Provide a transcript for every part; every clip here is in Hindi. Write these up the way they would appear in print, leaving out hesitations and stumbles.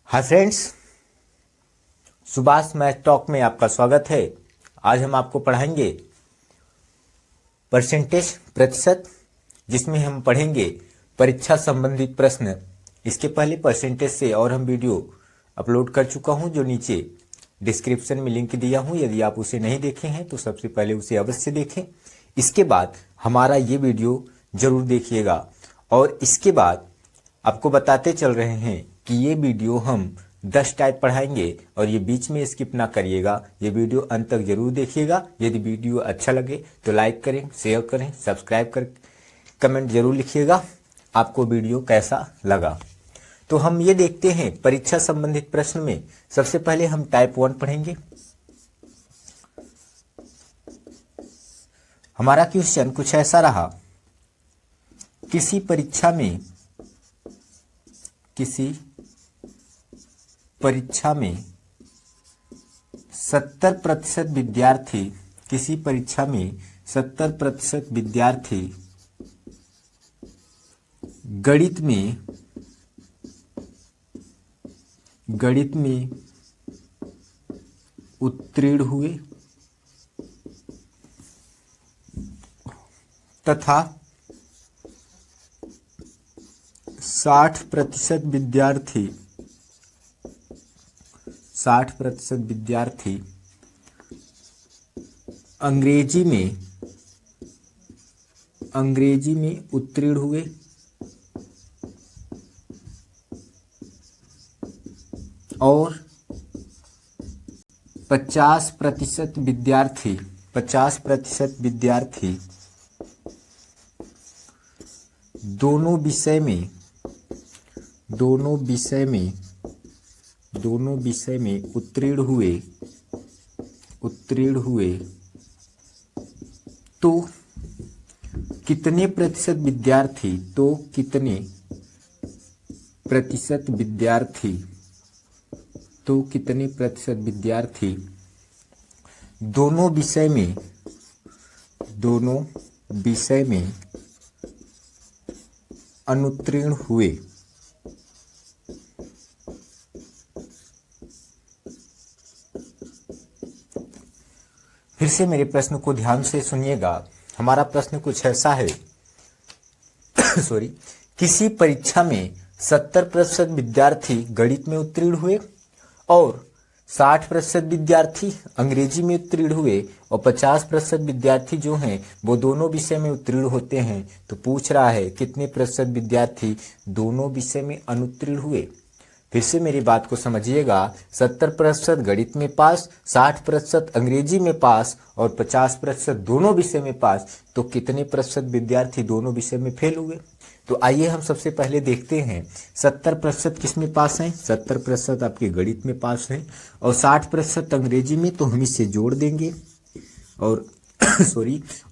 Hi friends, Subhash math talk में आपका स्वागत है। आज हम आपको पढ़ाएंगे परसेंटेज प्रतिशत, जिसमें हम पढ़ेंगे परीक्षा संबंधित प्रश्न। इसके पहले परसेंटेज से और हम वीडियो अपलोड कर चुका हूं, जो नीचे डिस्क्रिप्शन में लिंक दिया हूं। यदि आप उसे नहीं देखे हैं तो सबसे पहले उसे अवश्य देखें। इसके बाद हमारा ये वीडियो जरूर देखिएगा। और इसके बाद आपको बताते चल रहे हैं कि ये वीडियो हम 10 टाइप पढ़ाएंगे और ये बीच में स्किप ना करिएगा। ये वीडियो अंत तक जरूर देखिएगा। यदि वीडियो अच्छा लगे तो लाइक करें, शेयर करें, सब्सक्राइब कर कमेंट जरूर लिखिएगा आपको वीडियो कैसा लगा। तो हम ये देखते हैं परीक्षा संबंधित प्रश्न में सबसे पहले हम टाइप 1 पढ़ेंगे। हमारा क्वेश्चन कुछ ऐसा रहा, किसी परीक्षा में 70% विद्यार्थी गणित में उत्तीर्ण हुए तथा 60% विद्यार्थी अंग्रेजी में उत्तीर्ण हुए और 50% विद्यार्थी दोनों विषय में उत्तीर्ण हुए तो कितने प्रतिशत विद्यार्थी दोनों विषय में अनुत्तीर्ण हुए। फिर से मेरे प्रश्न को ध्यान से सुनिएगा। हमारा प्रश्न कुछ ऐसा है किसी परीक्षा में 70% विद्यार्थी गणित में उत्तीर्ण हुए और 60% विद्यार्थी अंग्रेजी में उत्तीर्ण हुए और 50% विद्यार्थी जो हैं वो दोनों विषय में उत्तीर्ण होते हैं। तो पूछ रहा है कितने प्रतिशत विद्यार्थी दोनों विषय में अनुत्तीर्ण हुए। फिर से मेरी बात को समझिएगा। 70% गणित में पास, 60% अंग्रेजी में पास और 50% दोनों विषय में पास, तो कितने प्रतिशत विद्यार्थी दोनों विषय में फेल हुए। तो आइए हम सबसे पहले देखते हैं 70% किस में पास हैं। 70% आपके गणित में पास हैं और 60% अंग्रेजी में, तो हम इसे जोड़ देंगे। और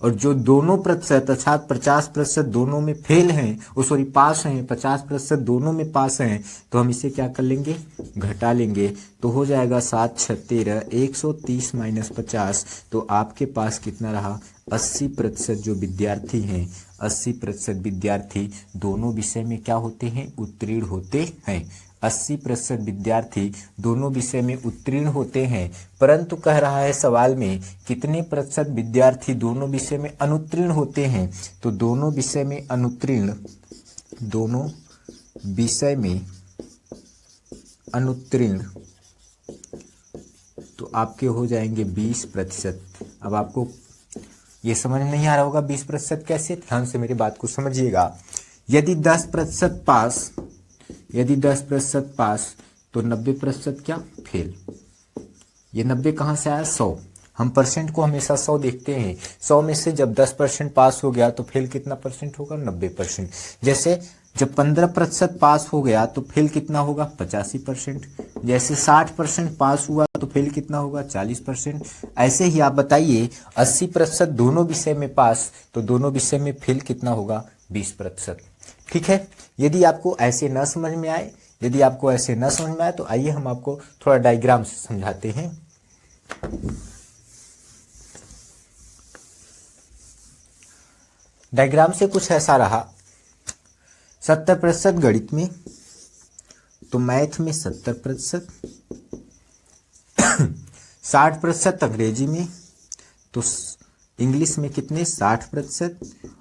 और जो दोनों प्रतिशत अर्थात 50% दोनों में फेल हैं, पास हैं, 50% दोनों में पास हैं, तो हम इसे क्या कर लेंगे, घटा लेंगे। तो हो जाएगा 7 6 13, 130 माइनस 50। तो आपके पास कितना रहा, 80% जो विद्यार्थी हैं, 80% विद्यार्थी दोनों विषय में क्या होते हैं, उत्तीर्ण होते हैं। 80% विद्यार्थी दोनों विषय में उत्तीर्ण होते हैं, परंतु कह रहा है सवाल में कितने प्रतिशत विद्यार्थी दोनों विषय में अनुत्तीर्ण होते हैं। तो दोनों विषय में अनुत्तीर्ण तो आपके हो जाएंगे 20%। अब आपको ये समझ नहीं आ रहा होगा 20% कैसे, ध्यान से मेरी बात को समझिएगा। यदि 10% पास तो 90% क्या, फेल। ये 90 कहाँ से आया, 100। हम परसेंट को हमेशा 100 देखते हैं। 100 में से जब 10% पास हो गया तो फेल कितना परसेंट होगा, 90%। जैसे जब 15% पास हो गया तो फेल कितना होगा, 85%। जैसे 60% पास हुआ तो फेल कितना होगा, 40%। ऐसे ही आप बताइए 80% दोनों विषय में पास, तो दोनों विषय में फेल कितना होगा, 20%। ठीक है। यदि आपको ऐसे न समझ में आए तो आइए हम आपको थोड़ा डायग्राम से समझाते हैं। डायग्राम से कुछ ऐसा रहा, 70% गणित में तो मैथ में 70%, 60% अंग्रेजी में, तो इंग्लिश में कितने 60%,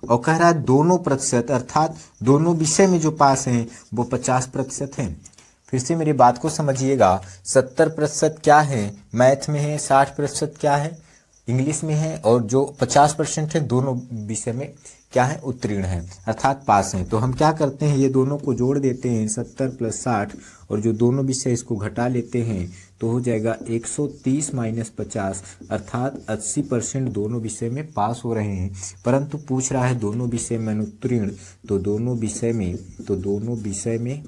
और कह रहा है दोनों प्रतिशत अर्थात दोनों विषय में जो पास हैं वो 50% हैं। फिर से मेरी बात को समझिएगा, 70% क्या है मैथ में है, 60% क्या है इंग्लिश में है, और जो 50% है दोनों विषय में क्या है उत्तीर्ण है अर्थात पास हैं। तो हम क्या करते हैं, ये दोनों को जोड़ देते हैं 70 + 60, और जो दोनों विषय इसको घटा लेते हैं तो हो जाएगा 130 - 50 अर्थात 80% दोनों विषय में पास हो रहे हैं। परंतु पूछ रहा है दोनों विषय में अनुत्तीर्ण, तो दोनों विषय में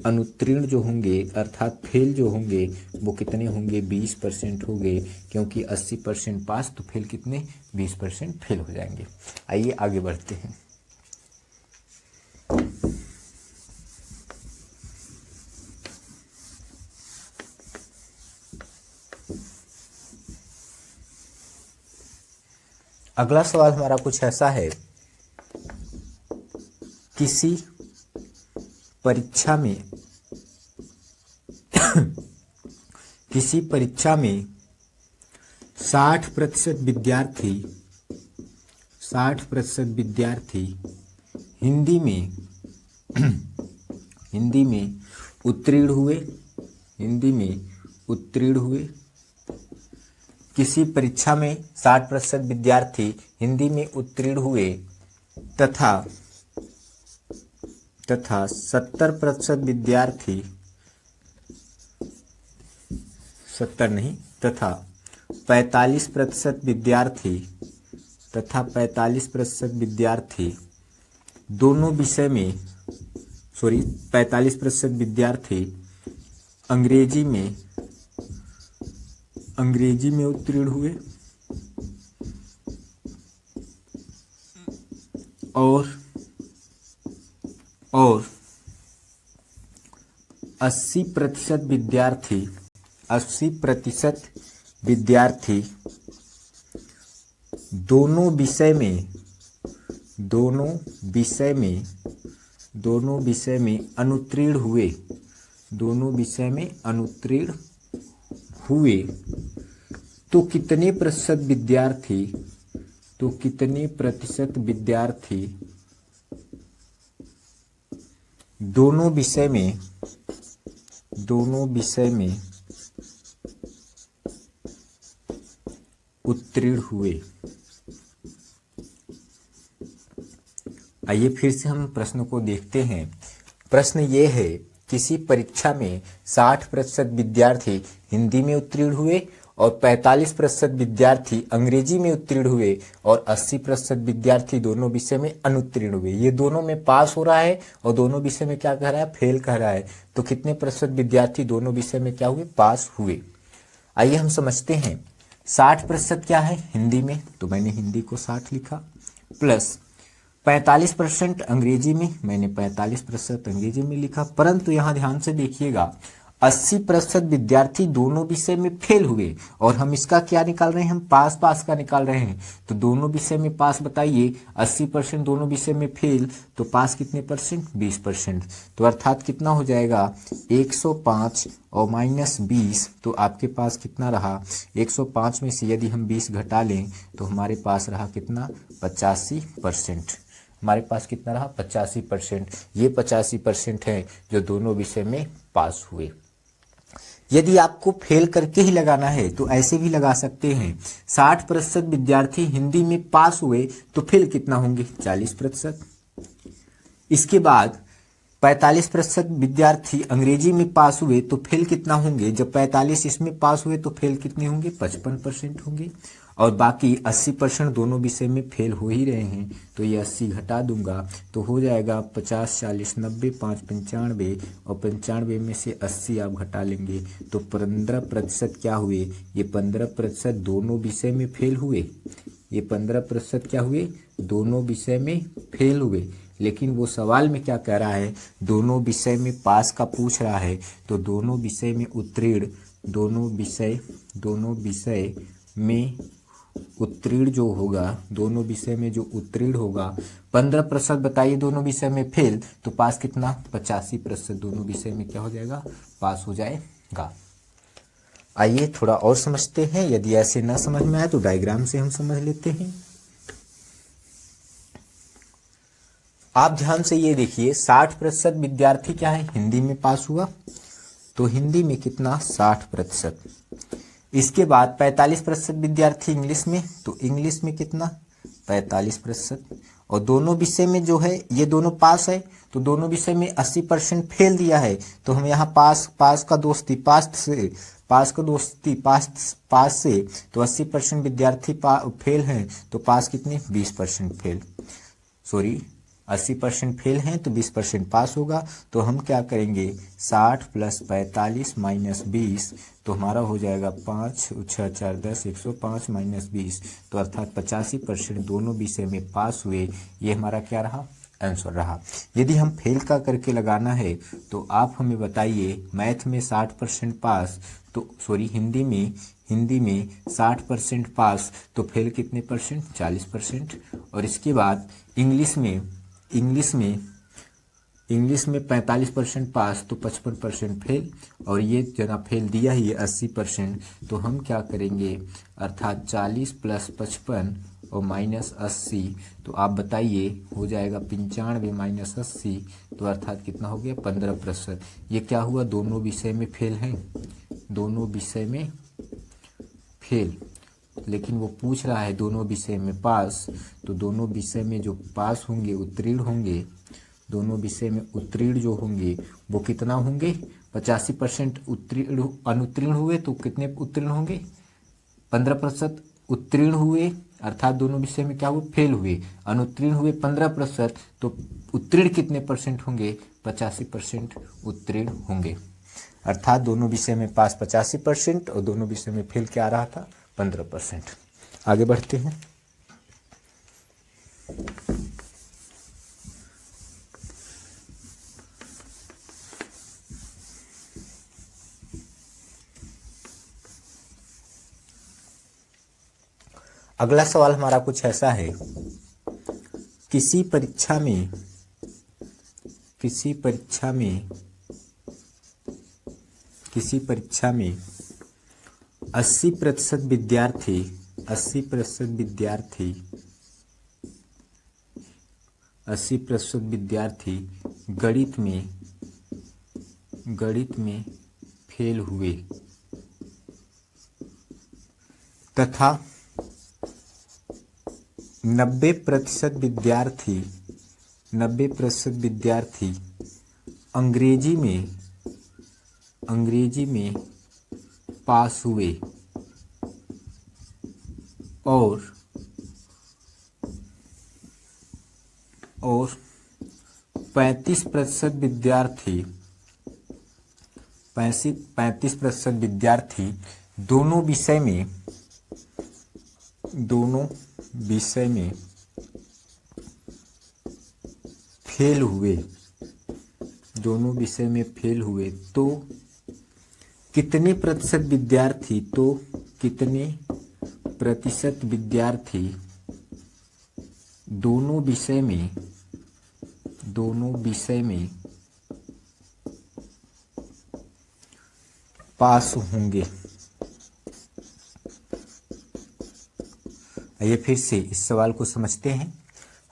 अनुत्तीर्ण जो होंगे अर्थात फेल जो होंगे वो कितने होंगे 20% होंगे, क्योंकि 80% पास तो फेल कितने 20% फेल हो जाएंगे। आइए आगे बढ़ते हैं। अगला सवाल हमारा कुछ ऐसा है, किसी परीक्षा में 60% विद्यार्थी हिंदी में उत्तीर्ण हुए। किसी परीक्षा में 60% विद्यार्थी हिंदी में उत्तीर्ण हुए तथा 70% विद्यार्थी तथा 45% विद्यार्थी दोनों विषय में 45% विद्यार्थी अंग्रेजी में उत्तीर्ण हुए और 80% विद्यार्थी दोनों विषय में अनुत्तीर्ण हुए। तो कितने प्रतिशत विद्यार्थी दोनों विषय में उत्तीर्ण हुए। आइए फिर से हम प्रश्न को देखते हैं। प्रश्न ये है, किसी परीक्षा में 60% विद्यार्थी हिंदी में उत्तीर्ण हुए और 45% विद्यार्थी अंग्रेजी में उत्तीर्ण हुए और 80% विद्यार्थी दोनों विषय में अनुत्तीर्ण हुए। ये दोनों में पास हो रहा है और दोनों विषय में क्या कह रहा है, फेल कह रहा है। तो कितने प्रतिशत विद्यार्थी दोनों विषय में क्या हुए, पास हुए। आइए हम समझते हैं। 60% क्या है हिंदी में, तो मैंने हिंदी को 60 लिखा, प्लस 45% अंग्रेजी में, मैंने 45% अंग्रेजी में लिखा। परंतु यहाँ ध्यान से देखिएगा, 80% विद्यार्थी दोनों विषय में फेल हुए और हम इसका क्या निकाल रहे हैं, हम पास का निकाल रहे हैं। तो दोनों विषय में पास बताइए, 80% दोनों विषय में फेल, तो पास कितने परसेंट, 20%। तो अर्थात कितना हो जाएगा 105 और -20, तो आपके पास कितना रहा, 105 में से यदि हम 20 घटा लें तो हमारे पास रहा कितना, 85%। हमारे पास कितना रहा, 85%। ये 85% है जो दोनों विषय में पास हुए। यदि आपको फेल करके ही लगाना है तो ऐसे भी लगा सकते हैं। 60% विद्यार्थी हिंदी में पास हुए तो फेल कितना होंगे, 40%। इसके बाद 45% विद्यार्थी अंग्रेजी में पास हुए तो फेल कितना होंगे, जब 45 इसमें पास हुए तो फेल कितने होंगे, 55% होंगे। और बाकी 80% दोनों विषय में फेल हो ही रहे हैं, तो ये 80 घटा दूंगा तो हो जाएगा 50, 40, 90, 5, 95, और 95 में से 80 आप घटा लेंगे तो 15% क्या हुए, ये 15% दोनों विषय में फेल हुए। ये 15% क्या हुए, दोनों विषय में फेल हुए। लेकिन वो सवाल में क्या कह रहा है, दोनों विषय में पास का पूछ रहा है, तो दोनों विषय में उत्तीर्ण, दोनों विषय में उत्तीर्ण जो होगा, दोनों विषय में जो उत्तीर्ण होगा, 15% बताइए दोनों विषय में फेल, तो पास कितना, 85% दोनों विषय में क्या हो जाएगा, पास हो जाएगा। आइए थोड़ा और समझते हैं, यदि ऐसे ना समझ में आए तो डायग्राम से हम समझ लेते हैं। आप ध्यान से ये देखिए, 60% विद्यार्थी क्या है, हिंदी में पास हुआ, तो हिंदी में कितना, 60%। इसके बाद 45% विद्यार्थी इंग्लिश में, तो इंग्लिश में कितना, 45%। और दोनों विषय में जो है ये दोनों पास है, तो दोनों विषय में 80% फेल दिया है, तो हम यहाँ पास का दोस्ती पास से तो 80% विद्यार्थी फेल हैं, तो पास कितने, 20% फेल, सॉरी 80% फेल हैं तो 20% पास होगा। तो हम क्या करेंगे, 60 + 45 - 20, तो हमारा हो जाएगा 5 6 4 10 105 - 20, तो अर्थात 85% दोनों विषय में पास हुए। ये हमारा क्या रहा, आंसर रहा। यदि हम फेल का करके लगाना है तो आप हमें बताइए, मैथ में 60% पास, तो सॉरी हिंदी में 60% पास, तो फेल कितने परसेंट, 40%। और इसके बाद इंग्लिश में 45% पास, तो 55% फेल, और ये जना फेल दिया ही है 80%, तो हम क्या करेंगे, अर्थात 40 + 55 और -80, तो आप बताइए हो जाएगा 95 - 80, तो अर्थात कितना हो गया, 15%। ये क्या हुआ, दोनों विषय में फेल हैं, दोनों विषय में फेल, लेकिन वो पूछ रहा है दोनों विषय में पास, तो दोनों विषय में जो पास होंगे, उत्तीर्ण होंगे, दोनों विषय में उत्तीर्ण जो होंगे वो कितना होंगे, 85% उत्तीर्ण, अनुत्तीर्ण हुए तो कितने उत्तीर्ण होंगे, 15% उत्तीर्ण हुए, अर्थात दोनों विषय में क्या हुए, फेल हुए, अनुत्तीर्ण हुए 15%, तो उत्तीर्ण कितने परसेंट होंगे, 85% उत्तीर्ण होंगे। अर्थात दोनों विषय में पास 85% और दोनों विषय में फेल क्या आ रहा था, 15%। आगे बढ़ते हैं। अगला सवाल हमारा कुछ ऐसा है, किसी परीक्षा में 80% विद्यार्थी गणित में फेल हुए तथा 90% विद्यार्थी अंग्रेजी में पास हुए, और 35% विद्यार्थी दोनों विषय में फेल हुए, तो कितने प्रतिशत विद्यार्थी दोनों विषय में पास होंगे। आइए फिर से इस सवाल को समझते हैं।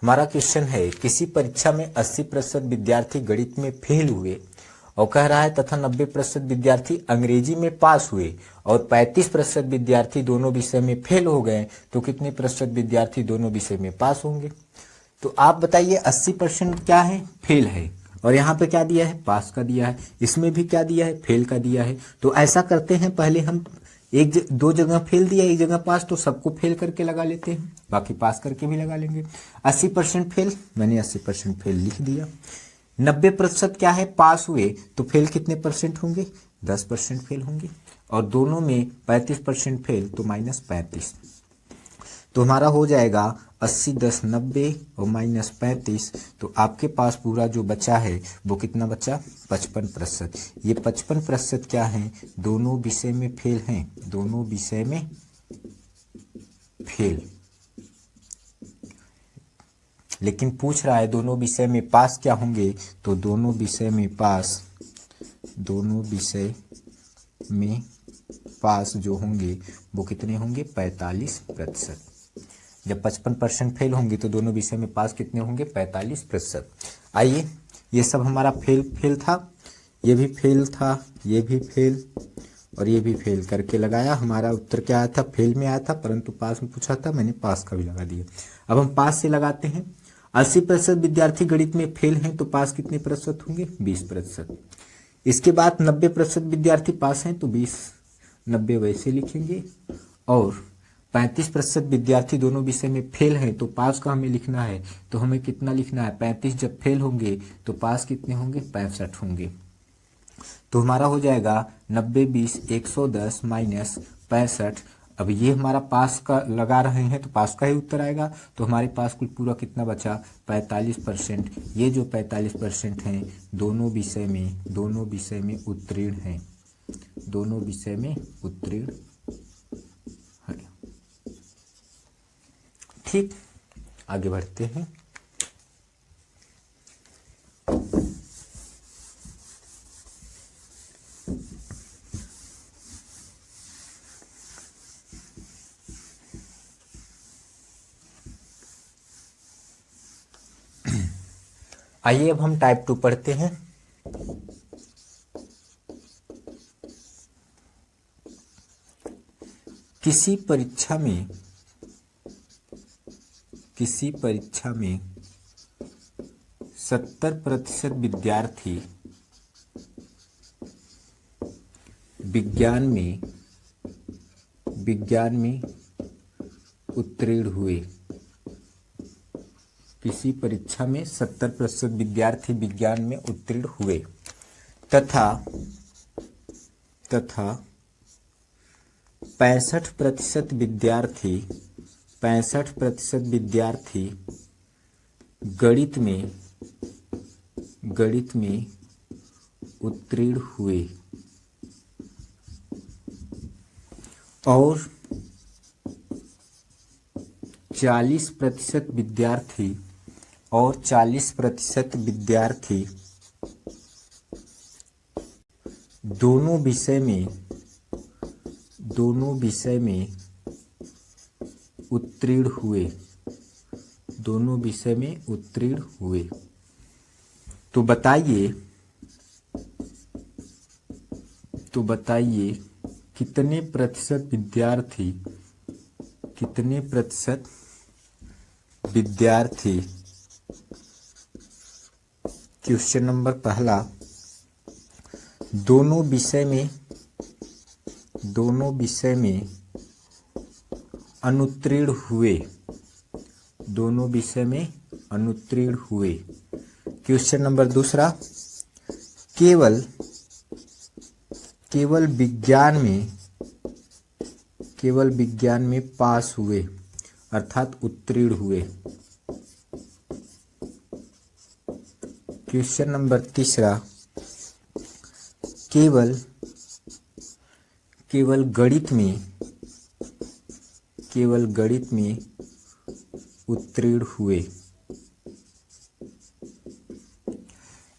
हमारा क्वेश्चन है, किसी परीक्षा में 80% विद्यार्थी गणित में फेल हुए और कह रहा है तथा 90% विद्यार्थी अंग्रेजी में पास हुए और 35% विद्यार्थी दोनों विषय में फेल हो गए, तो कितने प्रतिशत विद्यार्थी दोनों विषय में पास होंगे। तो आप बताइए 80% क्या है, फेल है, और यहाँ पे क्या दिया है, पास का दिया है, इसमें भी क्या दिया है, फेल का दिया है। तो ऐसा करते हैं, पहले हम दो जगह फेल दिया, एक जगह पास, तो सबको फेल करके लगा लेते हैं, बाकी पास करके भी लगा लेंगे। 80% फेल, मैंने 80% फेल लिख दिया। 90% क्या है, पास हुए, तो फेल कितने परसेंट होंगे, 10% फेल होंगे, और दोनों में 35% फेल, तो -35, तो हमारा हो जाएगा 80 10 90 और -35, तो आपके पास पूरा जो बचा है वो कितना बचा, 55%। ये 55% क्या है, दोनों विषय में फेल हैं, दोनों विषय में फेल, लेकिन पूछ रहा है दोनों विषय में पास क्या होंगे, तो दोनों विषय में पास जो होंगे वो कितने होंगे, 45%। जब 55% फेल होंगे तो दोनों विषय में पास कितने होंगे, 45%। आइए, ये सब हमारा फेल था, ये भी फेल था, ये भी फेल और ये भी फेल करके लगाया। हमारा उत्तर क्या आया था, फेल में आया था, परंतु पास में पूछा था, मैंने पास का भी लगा दिया। अब हम पास से लगाते हैं। 80% विद्यार्थी गणित में फेल हैं तो पास कितने प्रतिशत होंगे, 20%। इसके बाद 90% विद्यार्थी पास हैं तो 90 वैसे लिखेंगे, और 35% विद्यार्थी दोनों विषय में फेल हैं तो पास का हमें लिखना है, तो हमें कितना लिखना है, 35 जब फेल होंगे तो पास कितने होंगे, 65 होंगे। तो हमारा हो जाएगा 90 20 110 माइनस 65। अब ये हमारा पास का लगा रहे हैं तो पास का ही उत्तर आएगा, तो हमारे पास कुल पूरा कितना बचा, 45%। ये जो 45% हैं दोनों विषय में उत्तीर्ण हैं, दोनों विषय में उत्तीर्ण है। ठीक, आगे बढ़ते हैं। आइए अब हम टाइप 2 पढ़ते हैं। किसी परीक्षा में 70% विद्यार्थी विज्ञान में उत्तीर्ण हुए। किसी परीक्षा में 70% विद्यार्थी विज्ञान में उत्तीर्ण हुए तथा 65% विद्यार्थी गणित में उत्तीर्ण हुए और 40% विद्यार्थी दोनों विषय में उत्तीर्ण हुए। तो बताइए कितने प्रतिशत विद्यार्थी क्वेश्चन नंबर पहला, दोनों विषय में अनुत्तीर्ण हुए। क्वेश्चन नंबर दूसरा, केवल विज्ञान में पास हुए अर्थात उत्तीर्ण हुए। क्वेश्चन नंबर तीसरा, केवल गणित में उत्तीर्ण हुए।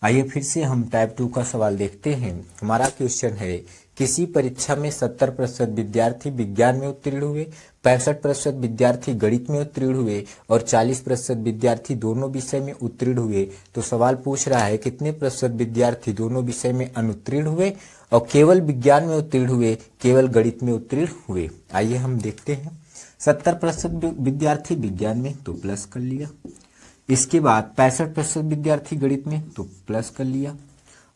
आइए फिर से हम टाइप 2 का सवाल देखते हैं। हमारा क्वेश्चन है, किसी परीक्षा में 70% विद्यार्थी विज्ञान में उत्तीर्ण हुए, 65% विद्यार्थी गणित में उत्तीर्ण हुए और 40% विद्यार्थी दोनों विषय में उत्तीर्ण हुए। तो सवाल पूछ रहा है कितने प्रतिशत विद्यार्थी दोनों विषय में अनुत्तीर्ण हुए और केवल विज्ञान में उत्तीर्ण हुए, केवल गणित में उत्तीर्ण हुए। आइए हम देखते हैं। 70% विद्यार्थी विज्ञान में, तो प्लस कर लिया। इसके बाद 65% विद्यार्थी गणित में, तो प्लस कर लिया।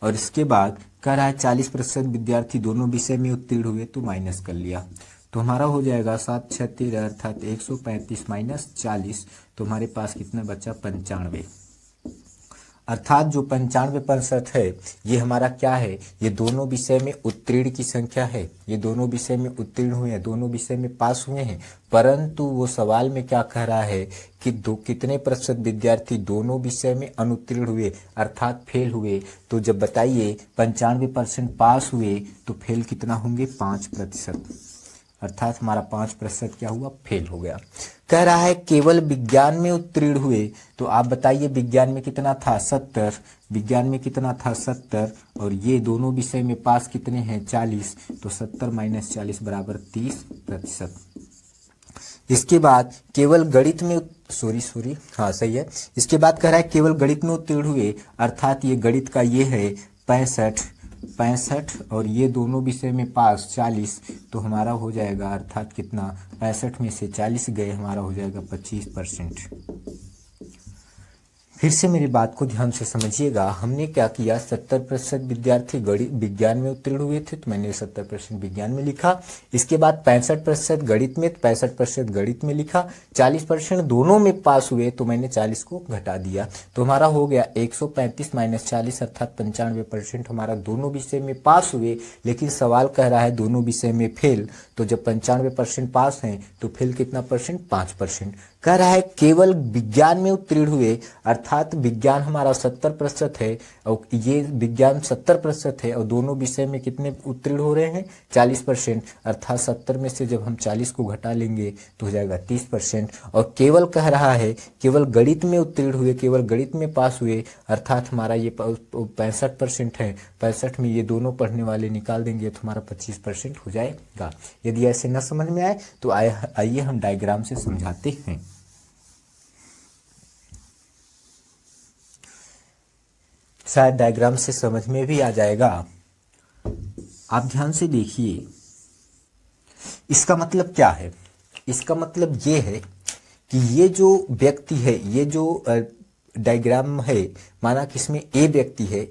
और इसके बाद कह रहा है 40% विद्यार्थी दोनों विषय में उत्तीर्ण हुए, तो माइनस कर लिया। तो हमारा हो जाएगा 7 6 13 अर्थात 135 माइनस 40, तो हमारे पास कितना बचा, 95। अर्थात जो 95% है ये हमारा क्या है, ये दोनों विषय में उत्तीर्ण की संख्या है। ये दोनों विषय में उत्तीर्ण हुए हैं, दोनों विषय में पास हुए हैं, परंतु वो सवाल में क्या कह रहा है कि कितने प्रतिशत विद्यार्थी दोनों विषय में अनुत्तीर्ण हुए अर्थात फेल हुए। तो जब बताइए 95% पास हुए तो फेल कितना होंगे, 5%। अर्थात हमारा 5% क्या हुआ, फेल हो गया। कह रहा है केवल विज्ञान में उत्तीर्ण हुए, तो आप बताइए विज्ञान में कितना था, 70, विज्ञान में कितना था 70, और ये दोनों विषय में पास कितने हैं, 40, तो 70 - 40 बराबर 30%। इसके बाद केवल गणित में सॉरी हाँ सही है। इसके बाद कह रहा है केवल गणित में उत्तीर्ण हुए, अर्थात ये गणित का ये है 65 और ये दोनों विषय में पास 40, तो हमारा हो जाएगा अर्थात कितना, 65 में से 40 गए, हमारा हो जाएगा 25%। फिर से मेरी बात को ध्यान से समझिएगा, हमने क्या किया, 70% विद्यार्थी गणित विज्ञान में उत्तीर्ण हुए थे, तो मैंने 70% विज्ञान में लिखा। इसके बाद 65% गणित में, 65% गणित में लिखा। 40% दोनों में पास हुए, तो मैंने 40 को घटा दिया, तो हमारा हो गया 135 - 40 अर्थात 95% हमारा दोनों विषय में पास हुए। लेकिन सवाल कह रहा है दोनों विषय में फेल, तो जब 95% पास हैं तो फेल कितना परसेंट, 5%। कह रहा है केवल विज्ञान में उत्तीर्ण हुए, अर्थात विज्ञान हमारा 70% है और ये विज्ञान 70% है, और दोनों विषय में कितने उत्तीर्ण हो रहे हैं, 40%, अर्थात 70 में से जब हम 40 को घटा लेंगे तो हो जाएगा 30%। और केवल कह रहा है केवल गणित में उत्तीर्ण हुए, केवल गणित में पास हुए, अर्थात हमारा ये 65% है, 65 में ये दोनों पढ़ने वाले निकाल देंगे तो हमारा 25% हो जाएगा। यदि ऐसे न समझ में आए तो आइए हम डायग्राम से समझाते हैं। शायद डायग्राम से समझ में भी आ जाएगा। आप ध्यान से देखिए, इसका मतलब क्या है, इसका मतलब ये है कि ये जो व्यक्ति है, ये जो डायग्राम है, माना कि इसमें ए व्यक्ति है,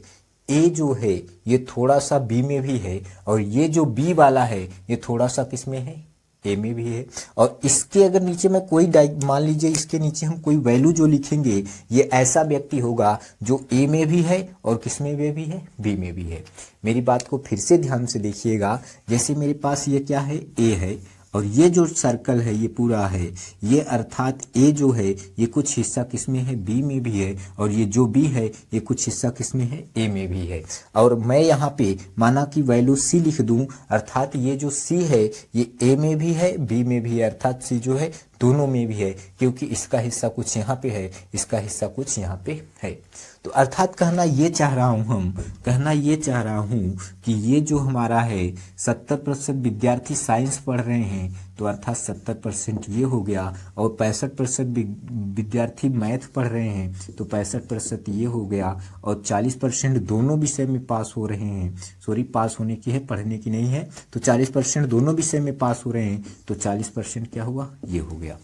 ए जो है ये थोड़ा सा बी में भी है, और ये जो बी वाला है ये थोड़ा सा किस में है, ए में भी है। और इसके अगर नीचे में कोई मान लीजिए इसके नीचे हम कोई वैल्यू जो लिखेंगे, ये ऐसा व्यक्ति होगा जो ए में भी है और किस में भी है, बी में भी है। मेरी बात को फिर से ध्यान से देखिएगा, जैसे मेरे पास ये क्या है, ए है, और ये जो सर्कल है ये पूरा है, ये अर्थात ए जो है ये कुछ हिस्सा किसमें है, बी में भी है, और ये जो बी है ये कुछ हिस्सा किसमें है, ए में भी है। और मैं यहाँ पे माना कि वैल्यू सी लिख दूं, अर्थात ये जो सी है ये ए में भी है, बी में भी है, अर्थात सी जो है दोनों में भी है, क्योंकि इसका हिस्सा कुछ यहाँ पे है, इसका हिस्सा कुछ यहाँ पे है। तो अर्थात कहना ये चाह रहा हूँ, हम कहना ये चाह रहा हूँ कि ये जो हमारा है 70% विद्यार्थी साइंस पढ़ रहे हैं, तो अर्थात 70% ये हो गया, और 65% विद्यार्थी मैथ पढ़ रहे हैं, तो 65% ये हो गया, और 40% दोनों विषय में पास हो रहे हैं, सॉरी पास होने की है, पढ़ने की नहीं है, तो 40% दोनों विषय में पास हो रहे हैं, तो 40% क्या हुआ, ये हो गया।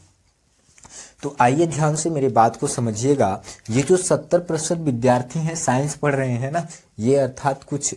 तो आइए ध्यान से मेरी बात को समझिएगा, ये जो 70% विद्यार्थी हैं साइंस पढ़ रहे हैं ना, ये अर्थात कुछ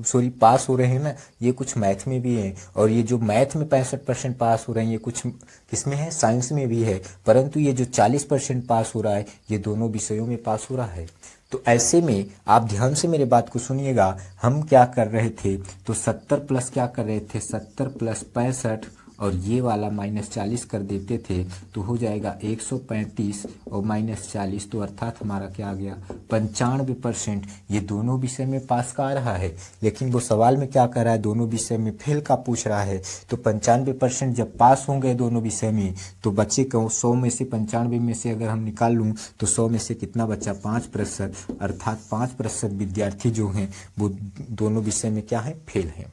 सॉरी पास हो रहे हैं ना, ये कुछ मैथ में भी हैं, और ये जो मैथ में 65% पास हो रहे हैं ये कुछ किसमें है, साइंस में भी है, परंतु ये जो 40% पास हो रहा है ये दोनों विषयों में पास हो रहा है। तो ऐसे में आप ध्यान से मेरे बात को सुनिएगा, हम क्या कर रहे थे, तो 70 प्लस क्या कर रहे थे, 70 प्लस 65 और ये वाला -40 कर देते थे, तो हो जाएगा 135 और -40, तो अर्थात हमारा क्या आ गया, 95%। ये दोनों विषय में पास का आ रहा है, लेकिन वो सवाल में क्या कर रहा है, दोनों विषय में फेल का पूछ रहा है। तो 95% जब पास होंगे दोनों विषय में, तो बच्चे को 100 में से 95 में से अगर हम निकाल लूँ तो 100 में से कितना बचा, 5%, अर्थात 5% विद्यार्थी जो हैं वो दोनों विषय में क्या है, फेल हैं।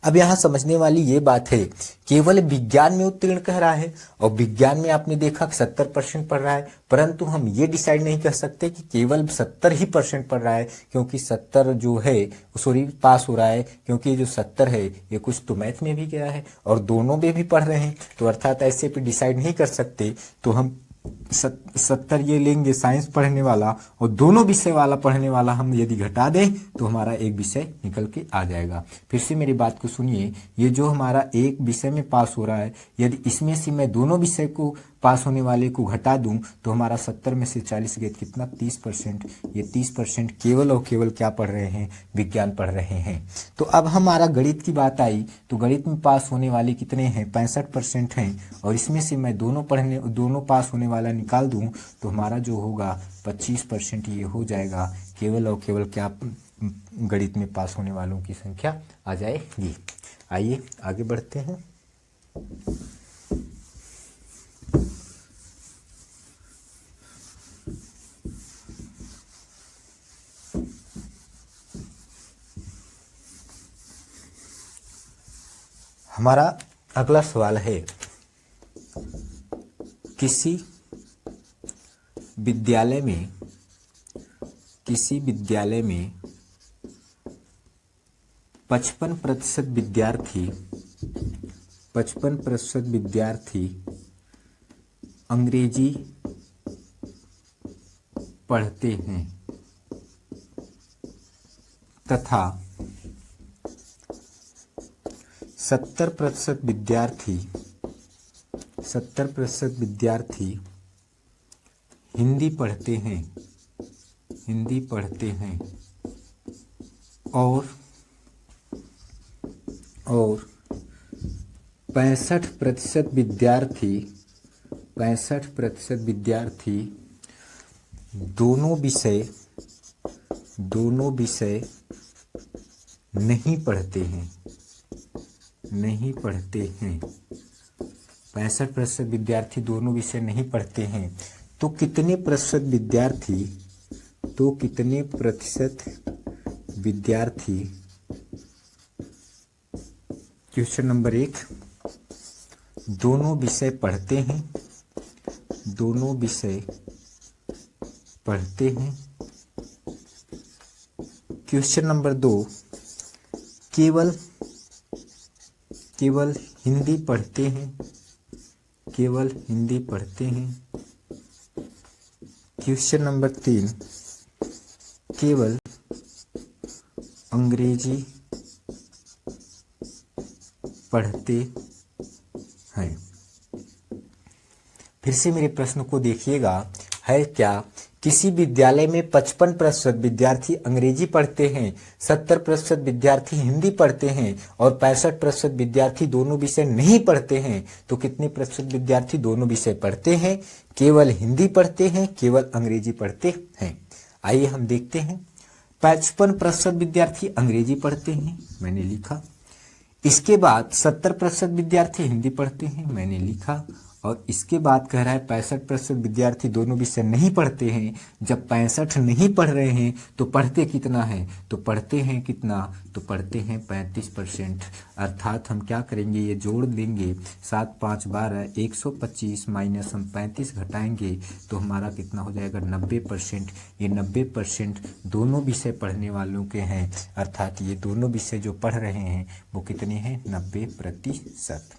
अब यहाँ समझने वाली ये बात है, केवल विज्ञान में उत्तीर्ण कह रहा है, और विज्ञान में आपने देखा 70% पढ़ रहा है, परंतु हम ये डिसाइड नहीं कर सकते कि केवल 70 ही % पढ़ रहा है, क्योंकि 70 जो है सॉरी पास हो रहा है, क्योंकि जो 70 है ये कुछ तो मैथ में भी गया है और दोनों में भी पढ़ रहे हैं, तो अर्थात ऐसे पे डिसाइड नहीं कर सकते। तो हम 70 ये लेंगे साइंस पढ़ने वाला, और दोनों विषय वाला पढ़ने वाला हम यदि घटा दें तो हमारा एक विषय निकल के आ जाएगा। फिर से मेरी बात को सुनिए, ये जो हमारा एक विषय में पास हो रहा है, यदि इसमें से मैं दोनों विषय को पास होने वाले को घटा दूं तो हमारा 70 में से 40 गए कितना, 30%। ये 30% केवल और केवल क्या पढ़ रहे हैं, विज्ञान पढ़ रहे हैं। तो अब हमारा गणित की बात आई, तो गणित में पास होने वाले कितने हैं, 65% हैं, और इसमें से मैं दोनों पास होने वाला निकाल दूं तो हमारा जो होगा 25% ये हो जाएगा, केवल और केवल क्या गणित में पास होने वालों की संख्या आ जाएगी। आइए आगे बढ़ते हैं। हमारा अगला सवाल है, किसी विद्यालय में 55% विद्यार्थी अंग्रेजी पढ़ते हैं तथा 70% विद्यार्थी हिंदी पढ़ते हैं और 65% विद्यार्थी दोनों विषय नहीं पढ़ते हैं 65% विद्यार्थी दोनों विषय नहीं पढ़ते हैं। तो कितने प्रतिशत विद्यार्थी क्वेश्चन नंबर 1, दोनों विषय पढ़ते हैं। क्वेश्चन नंबर 2, केवल हिंदी पढ़ते हैं। क्वेश्चन नंबर 3, केवल अंग्रेजी पढ़ते हैं। फिर से मेरे प्रश्न को देखिएगा, है क्या किसी विद्यालय में 55% विद्यार्थी अंग्रेजी पढ़ते हैं, 70% विद्यार्थी हिंदी पढ़ते हैं और 65% विद्यार्थी दोनों विषय नहीं पढ़ते हैं। तो कितने प्रतिशत विद्यार्थी दोनों विषय पढ़ते हैं, केवल हिंदी पढ़ते हैं, केवल अंग्रेजी पढ़ते हैं? आइए हम देखते हैं। 55% विद्यार्थी अंग्रेजी पढ़ते हैं, मैंने लिखा। इसके बाद 70% विद्यार्थी हिंदी पढ़ते हैं, मैंने लिखा। और इसके बाद कह रहा है 65% विद्यार्थी दोनों विषय नहीं पढ़ते हैं। जब 65 नहीं पढ़ रहे हैं तो पढ़ते कितना है, तो पढ़ते हैं कितना, तो पढ़ते हैं 35%। अर्थात हम क्या करेंगे, ये जोड़ देंगे, 7 5 12 125 माइनस हम 35 घटाएंगे तो हमारा कितना हो जाएगा, 90%। ये 90% दोनों विषय पढ़ने वालों के हैं। अर्थात ये दोनों विषय जो पढ़ रहे हैं वो कितने हैं, 90%।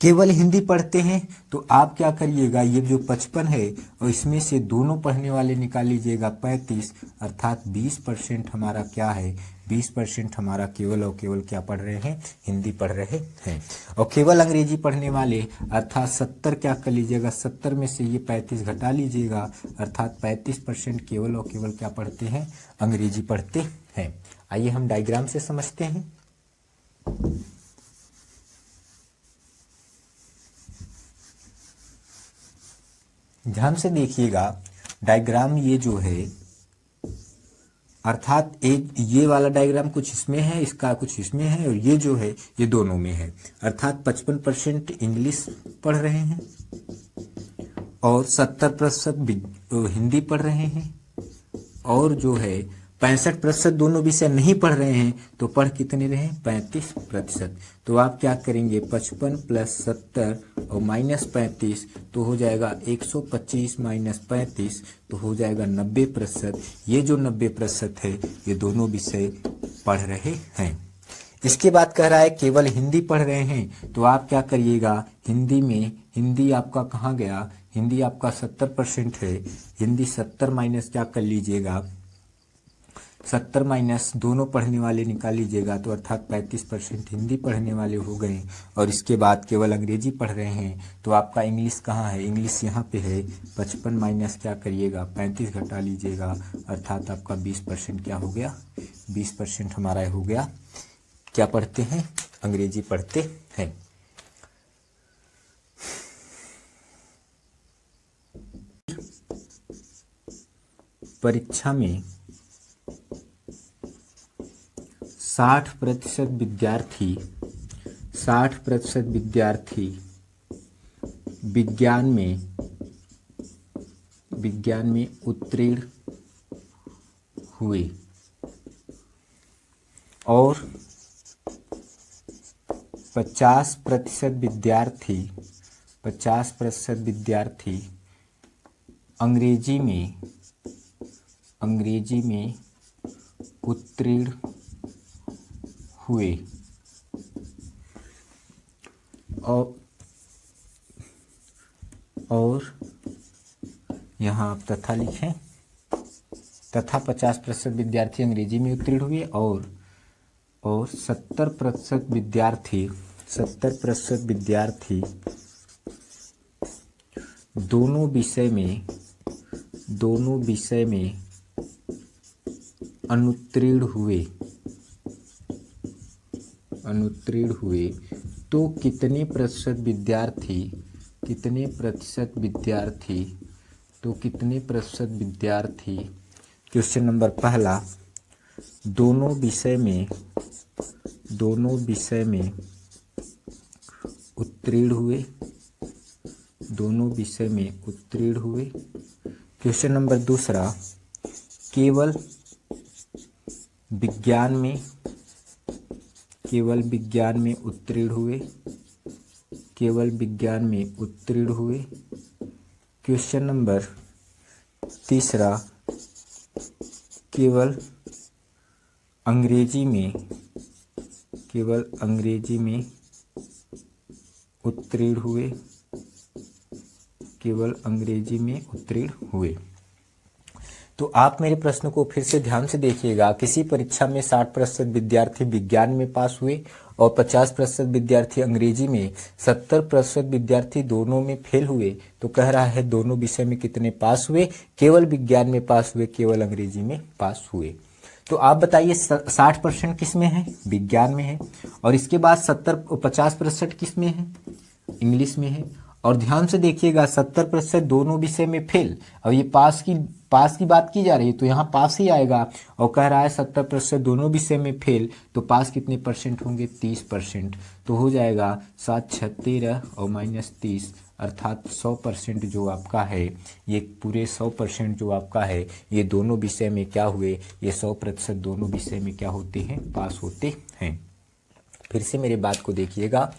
केवल हिंदी पढ़ते हैं तो आप क्या करिएगा, ये जो 55 है और इसमें से दोनों पढ़ने वाले निकाल लीजिएगा 35, अर्थात 20% हमारा क्या है, 20% हमारा केवल और केवल क्या पढ़ रहे हैं, हिंदी पढ़ रहे हैं। और केवल अंग्रेजी पढ़ने वाले अर्थात 70 क्या कर लीजिएगा, 70 में से ये 35 घटा लीजिएगा, अर्थात 35% केवल और केवल क्या पढ़ते हैं, अंग्रेजी पढ़ते हैं। आइए हम डायग्राम से समझते हैं। ध्यान से देखिएगा, डायग्राम ये जो है, अर्थात एक ये वाला डायग्राम कुछ इसमें है, इसका कुछ इसमें है, और ये जो है ये दोनों में है। अर्थात 55% इंग्लिश पढ़ रहे हैं और 70% हिंदी पढ़ रहे हैं, और जो है 65% दोनों विषय नहीं पढ़ रहे हैं। तो पढ़ कितने रहे, 35%। तो आप क्या करेंगे, 55 + 70 और -35 तो हो जाएगा 125 - 35 तो हो जाएगा 90%। ये जो 90% है ये दोनों विषय पढ़ रहे हैं। इसके बाद कह रहा है केवल हिंदी पढ़ रहे हैं, तो आप क्या करिएगा, हिंदी आपका कहाँ गया, हिंदी आपका 70% है, हिंदी 70 माइनस क्या कर लीजिएगा, 70 माइनस दोनों पढ़ने वाले निकाल लीजिएगा, तो अर्थात 35% हिंदी पढ़ने वाले हो गए। और इसके बाद केवल अंग्रेजी पढ़ रहे हैं, तो आपका इंग्लिश कहाँ है, इंग्लिश यहाँ पे है। 55 माइनस क्या करिएगा, 35 घटा लीजिएगा, अर्थात आपका 20% क्या हो गया, 20% हमारा हो गया, क्या पढ़ते हैं, अंग्रेजी पढ़ते हैं। परीक्षा में 60% विद्यार्थी विज्ञान में उत्तीर्ण हुए और 50% विद्यार्थी अंग्रेजी में उत्तीर्ण हुए और यहाँ आप तथा लिखें, तथा 50% विद्यार्थी अंग्रेजी में उत्तीर्ण हुए और 70% विद्यार्थी दोनों विषय में अनुत्तीर्ण हुए तो कितने प्रतिशत विद्यार्थी क्वेश्चन नंबर पहला, दोनों विषय में उत्तीर्ण हुए। क्वेश्चन नंबर दूसरा, केवल विज्ञान में उत्तीर्ण हुए। क्वेश्चन नंबर तीसरा, केवल अंग्रेजी में उत्तीर्ण हुए। तो आप मेरे प्रश्न को फिर से ध्यान से देखिएगा। किसी परीक्षा में 60% विद्यार्थी विज्ञान में पास हुए और 50% विद्यार्थी अंग्रेजी में, 70% विद्यार्थी दोनों में फेल हुए। तो कह रहा है दोनों विषय में कितने पास हुए? केवल विज्ञान में पास हुए, केवल अंग्रेजी में पास हुए। तो आप बताइए 60% किस में है? विज्ञान में है। और इसके बाद 50% किस में है? इंग्लिश में है। और ध्यान से देखिएगा 70% दोनों विषय में फेल। अब ये पास की बात की जा रही है तो यहाँ पास ही आएगा। और कह रहा है 70% दोनों विषय में फेल, तो पास कितने परसेंट होंगे? 30%। तो हो जाएगा 7 6 13 और -30, अर्थात 100% जो आपका है, ये पूरे 100% जो आपका है, ये दोनों विषय में क्या हुए? ये 100% दोनों विषय में क्या होते हैं? पास होते हैं। फिर से मेरे बात को देखिएगा,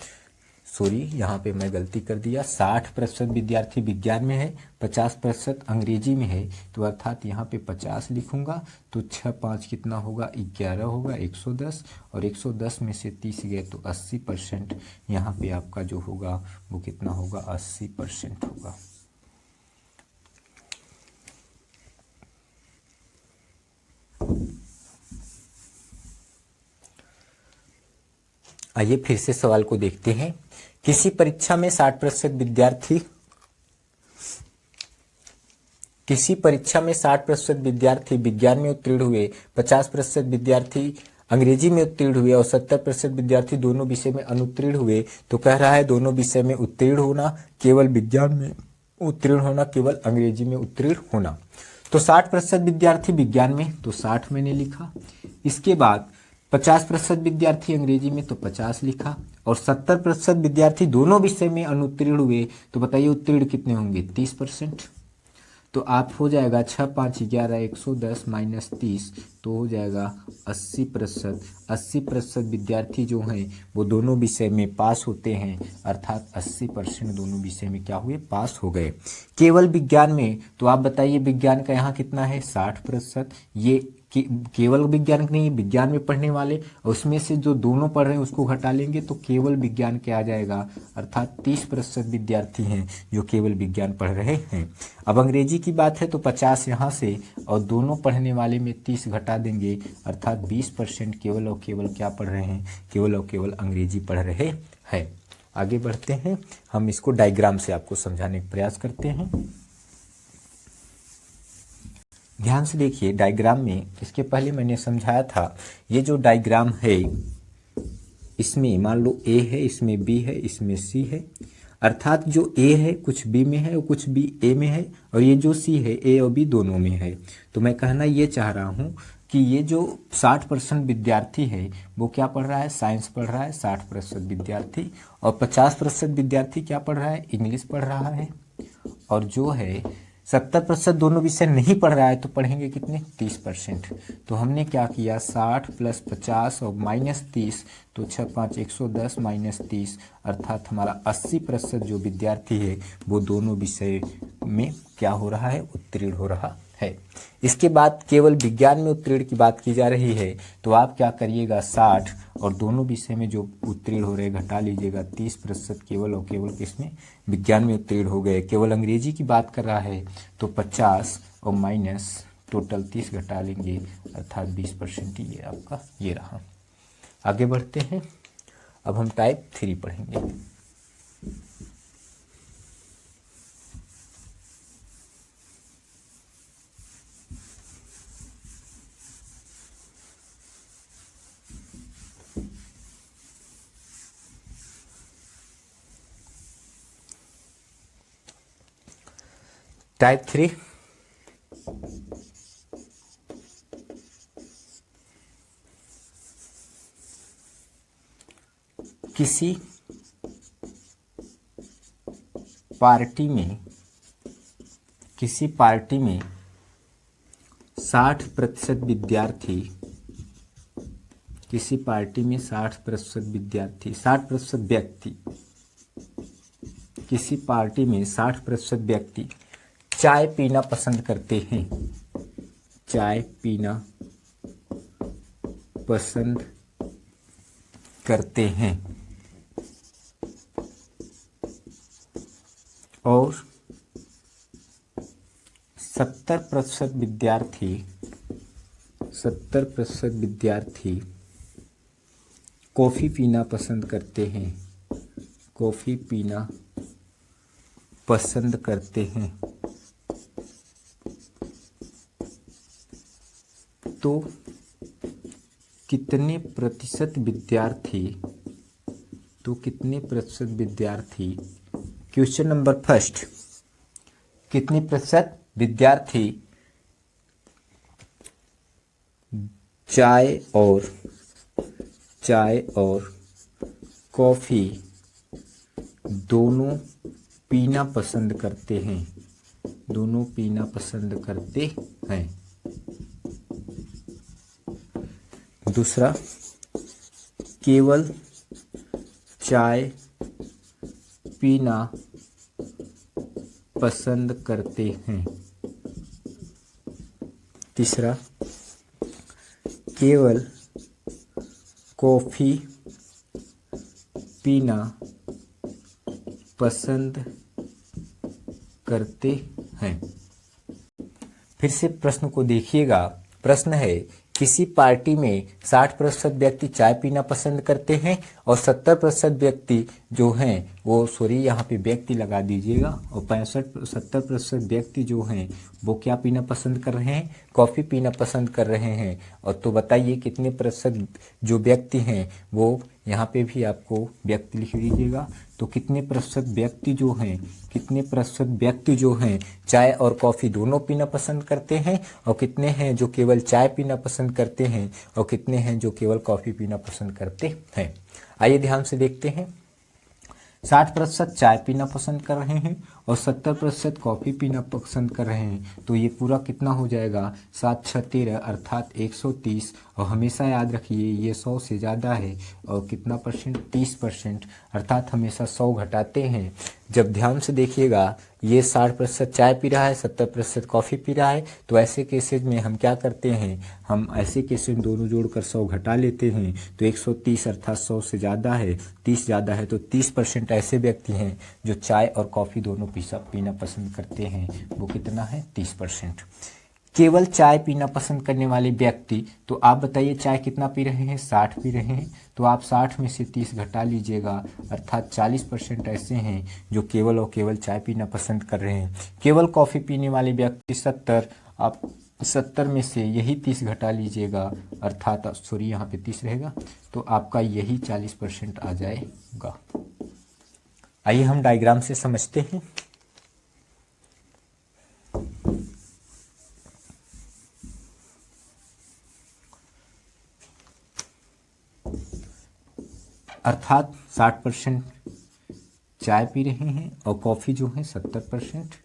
सॉरी यहाँ पे मैं गलती कर दिया। 60% विद्यार्थी विज्ञान में है, 50% अंग्रेजी में है। तो अर्थात यहाँ पे 50 लिखूंगा तो 6 5 कितना होगा? 11 होगा, 110। और 110 में से 30 गए तो 80%। यहाँ पे आपका जो होगा वो कितना होगा? 80% होगा। आइए फिर से सवाल को देखते हैं। किसी परीक्षा में 60% विद्यार्थी विज्ञान में उत्तीर्ण हुए, 50% विद्यार्थी अंग्रेजी में उत्तीर्ण हुए और 70% विद्यार्थी दोनों विषय में अनुत्तीर्ण हुए। तो कह रहा है दोनों विषय में उत्तीर्ण होना, केवल विज्ञान में उत्तीर्ण होना, केवल अंग्रेजी में उत्तीर्ण होना। तो 60% विद्यार्थी विज्ञान में, तो 60 मैंने लिखा। इसके बाद 50% विद्यार्थी अंग्रेजी में, तो 50 लिखा। और 70% विद्यार्थी दोनों विषय में अनुत्तीर्ण हुए। तो बताइए उत्तीर्ण कितने होंगे? 30%। तो आप हो जाएगा 6 5 11 110 -30, तो हो जाएगा 80%। 80% विद्यार्थी जो हैं वो दोनों विषय में पास होते हैं, अर्थात 80% दोनों विषय में क्या हुए? पास हो गए। केवल विज्ञान में, तो आप बताइए विज्ञान का यहाँ कितना है? 60%। ये केवल विज्ञान नहीं, विज्ञान में पढ़ने वाले, उसमें से जो दोनों पढ़ रहे हैं उसको घटा लेंगे तो केवल विज्ञान के आ जाएगा, अर्थात 30% विद्यार्थी हैं जो केवल विज्ञान पढ़ रहे हैं। अब अंग्रेजी की बात है तो 50 यहाँ से और दोनों पढ़ने वाले में 30 घटा देंगे, अर्थात 20% केवल और केवल क्या पढ़ रहे हैं? केवल और केवल अंग्रेजी पढ़ रहे हैं। आगे बढ़ते हैं, हम इसको डायग्राम से आपको समझाने का प्रयास करते हैं। ध्यान से देखिए डायग्राम में, इसके पहले मैंने समझाया था, ये जो डायग्राम है इसमें मान लो ए है, इसमें बी है, इसमें सी है। अर्थात जो ए है कुछ बी में है और कुछ बी ए में है, और ये जो सी है ए और बी दोनों में है। तो मैं कहना ये चाह रहा हूँ कि ये जो 60% विद्यार्थी है वो क्या पढ़ रहा है? साइंस पढ़ रहा है 60% विद्यार्थी। और 50% विद्यार्थी क्या पढ़ रहा है? इंग्लिश पढ़ रहा है। और जो है 70% दोनों विषय नहीं पढ़ रहा है तो पढ़ेंगे कितने 30%। तो हमने क्या किया 60 + 50 और -30, तो 6 5 110 -30 अर्थात हमारा 80% जो विद्यार्थी है वो दोनों विषय में क्या हो रहा है उत्तीर्ण हो रहा है। इसके बाद केवल विज्ञान में उत्तीर्ण की बात की जा रही है तो आप क्या करिएगा 60 और दोनों विषय में जो उत्तीर्ण हो रहे घटा लीजिएगा 30% केवल और केवल किसमें विज्ञान में उत्तीर्ण हो गए। केवल अंग्रेजी की बात कर रहा है तो 50 और माइनस टोटल 30 घटा लेंगे अर्थात 20% ये आपका ये रहा। आगे बढ़ते हैं, अब हम टाइप 3 पढ़ेंगे। टाइप 3 किसी पार्टी में 60% विद्यार्थी 60% विद्यार्थी 60% व्यक्ति किसी पार्टी में 60% व्यक्ति चाय पीना पसंद करते हैं, चाय पीना पसंद करते हैं और 70% विद्यार्थी कॉफ़ी पीना पसंद करते हैं, कॉफ़ी पीना पसंद करते हैं। तो कितने प्रतिशत विद्यार्थी क्वेश्चन नंबर फर्स्ट, कितने प्रतिशत विद्यार्थी चाय और कॉफ़ी दोनों पीना पसंद करते हैं। दूसरा, केवल चाय पीना पसंद करते हैं। तीसरा, केवल कॉफ़ी पीना पसंद करते हैं। फिर से प्रश्न को देखिएगा। प्रश्न है किसी पार्टी में 60% व्यक्ति चाय पीना पसंद करते हैं और 70% व्यक्ति जो हैं वो यहाँ पे व्यक्ति लगा दीजिएगा और 70% व्यक्ति जो हैं वो क्या पीना पसंद कर रहे हैं, कॉफ़ी पीना पसंद कर रहे हैं। और तो बताइए कितने प्रतिशत जो व्यक्ति हैं वो यहाँ पे भी आपको व्यक्ति लिख दीजिएगा। तो कितने प्रतिशत व्यक्ति जो हैं चाय और कॉफ़ी दोनों पीना पसंद करते हैं और कितने हैं जो केवल चाय पीना पसंद करते हैं और कितने हैं जो केवल कॉफ़ी पीना पसंद करते हैं। आइए ध्यान से देखते हैं। 60% चाय पीना पसंद कर रहे हैं और 70% कॉफ़ी पीना पसंद कर रहे हैं। तो ये पूरा कितना हो जाएगा 7 6 13 अर्थात 130। और हमेशा याद रखिए ये 100 से ज़्यादा है और कितना परसेंट 30% अर्थात हमेशा 100 घटाते हैं। जब ध्यान से देखिएगा ये 60% चाय पी रहा है, 70% कॉफ़ी पी रहा है, तो ऐसे केसेज में हम क्या करते हैं, हम ऐसे केसेज दोनों जोड़कर 100 घटा लेते हैं। तो 130 अर्थात 100 से ज़्यादा है, 30 ज़्यादा है, तो 30% ऐसे व्यक्ति हैं जो चाय और कॉफ़ी दोनों पीना पसंद करते हैं। वो कितना है 30%। केवल चाय पीना पसंद करने वाले व्यक्ति, तो आप बताइए चाय कितना पी रहे हैं, 60 पी रहे हैं, तो आप 60 में से 30 घटा लीजिएगा अर्थात 40% ऐसे हैं जो केवल और केवल चाय पीना पसंद कर रहे हैं। केवल कॉफ़ी पीने वाले व्यक्ति 70, आप 70 में से यही 30 घटा लीजिएगा अर्थात यहाँ पे 30 रहेगा, तो आपका यही 40% आ जाएगा। आइए हम डायग्राम से समझते हैं। अर्थात 60% चाय पी रहे हैं और कॉफ़ी जो है 70%।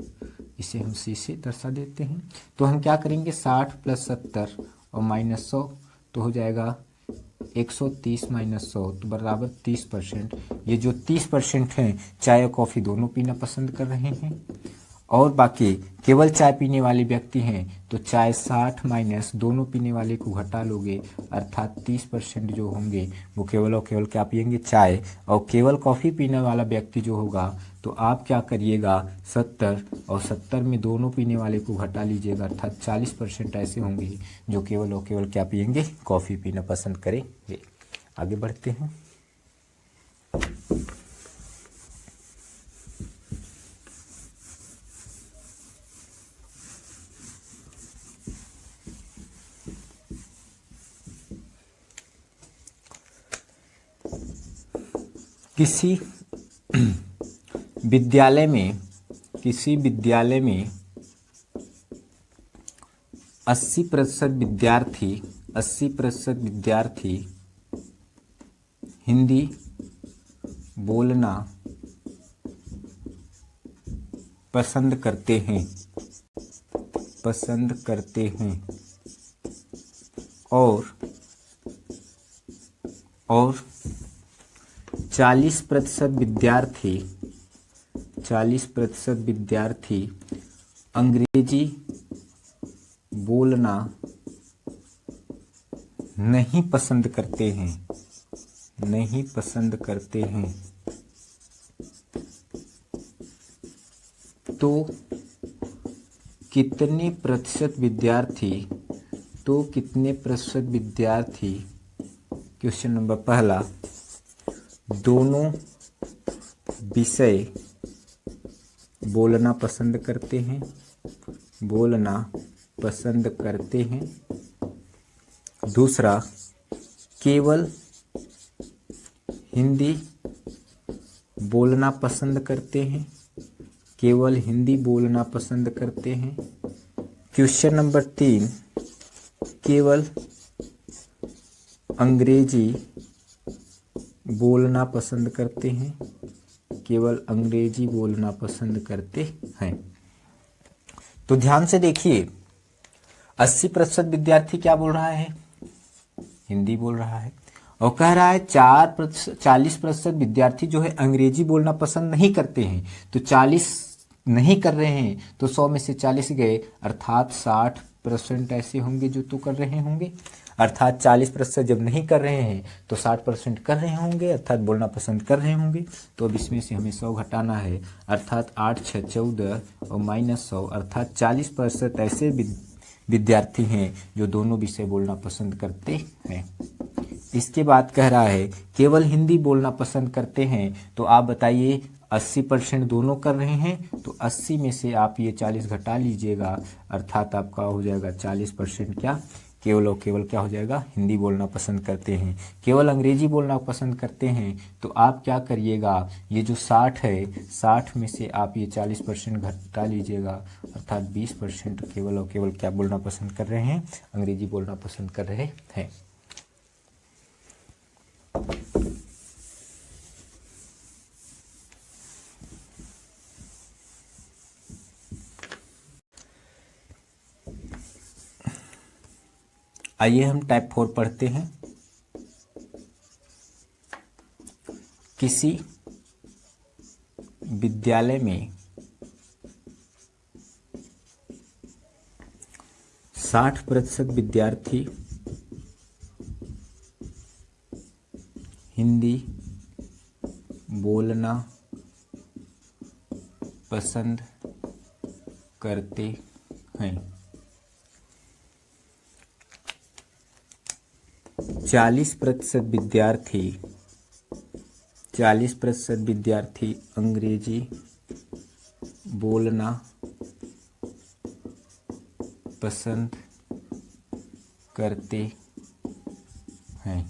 इसे हम सी से दर्शा देते हैं। तो हम क्या करेंगे, 60 + 70 और -100 तो हो जाएगा 130 - 100 तो बराबर 30%। ये जो 30% हैं चाय और कॉफ़ी दोनों पीना पसंद कर रहे हैं, और बाकी केवल चाय पीने वाले व्यक्ति हैं तो चाय 60 माइनस दोनों पीने वाले को घटा लोगे, अर्थात 30% जो होंगे वो केवल और केवल क्या पिएंगे, चाय। और केवल कॉफ़ी पीने वाला व्यक्ति जो होगा तो आप क्या करिएगा, 70 और 70 में दोनों पीने वाले को घटा लीजिएगा, अर्थात 40% ऐसे होंगे जो केवल और केवल क्या पिएंगे, कॉफ़ी पीना पसंद करेंगे। आगे बढ़ते हैं। किसी विद्यालय में 80% विद्यार्थी हिंदी बोलना पसंद करते हैं और 40% विद्यार्थी अंग्रेजी बोलना नहीं पसंद करते हैं। तो कितने प्रतिशत विद्यार्थी क्वेश्चन नंबर पहला, दोनों विषय बोलना पसंद करते हैं। दूसरा, केवल हिंदी बोलना पसंद करते हैं। क्वेश्चन नंबर 3, केवल अंग्रेजी बोलना पसंद करते हैं। तो ध्यान से देखिए, 80% विद्यार्थी क्या बोल रहा है, हिंदी बोल रहा है, और कह रहा है 40% विद्यार्थी जो है अंग्रेजी बोलना पसंद नहीं करते हैं। तो 40 नहीं कर रहे हैं तो 100 में से 40 गए, अर्थात 60% ऐसे होंगे जो तो कर रहे होंगे, अर्थात 40% जब नहीं कर रहे हैं तो 60% कर रहे होंगे, अर्थात बोलना पसंद कर रहे होंगे। तो अब इसमें से हमें 100 घटाना है, अर्थात 8 6 14 और -100, अर्थात 40% ऐसे विद्यार्थी हैं जो दोनों विषय बोलना पसंद करते हैं। इसके बाद कह रहा है केवल हिंदी बोलना पसंद करते हैं। तो आप बताइए, 80% दोनों कर रहे हैं तो 80 में से आप ये 40 घटा लीजिएगा, अर्थात आपका हो जाएगा 40% क्या, केवल और केवल क्या हो जाएगा, हिंदी बोलना पसंद करते हैं। केवल अंग्रेजी बोलना पसंद करते हैं तो आप क्या करिएगा, ये जो 60 है, 60 में से आप ये 40% घटा लीजिएगा, अर्थात 20% केवल और केवल क्या बोलना पसंद कर रहे हैं, अंग्रेजी बोलना पसंद कर रहे हैं। आइए हम टाइप 4 पढ़ते हैं। किसी विद्यालय में 60% विद्यार्थी हिंदी बोलना पसंद करते हैं। 40% विद्यार्थी अंग्रेजी बोलना पसंद करते हैं,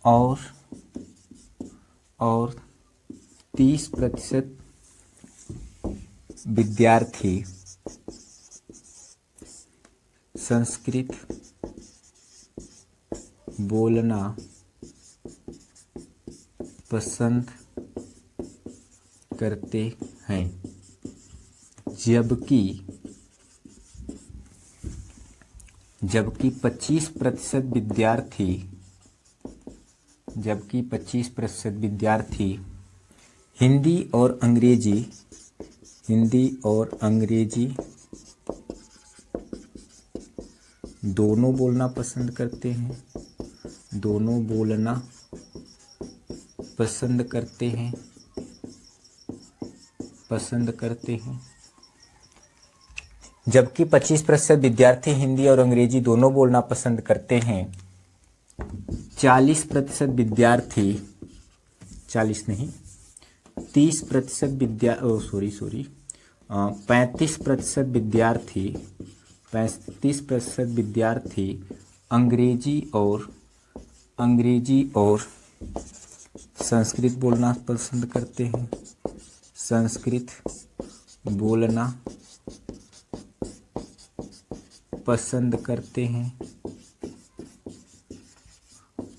और 30% विद्यार्थी संस्कृत बोलना पसंद करते हैं। जबकि 25% विद्यार्थी हिंदी और अंग्रेजी दोनों बोलना पसंद करते हैं। जबकि 25% विद्यार्थी हिंदी और अंग्रेजी दोनों बोलना पसंद करते हैं। 40% विद्यार्थी 40 नहीं 30% 35% विद्यार्थी अंग्रेजी और संस्कृत बोलना पसंद करते हैं।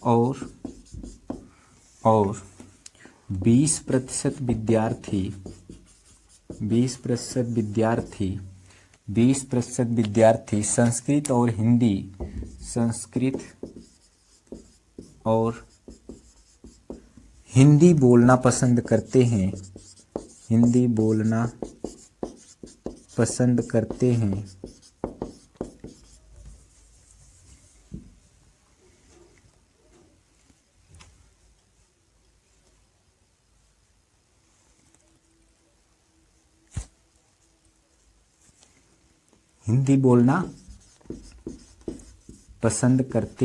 और 20% विद्यार्थी संस्कृत और हिंदी बोलना पसंद करते हैं। हिंदी बोलना पसंद करते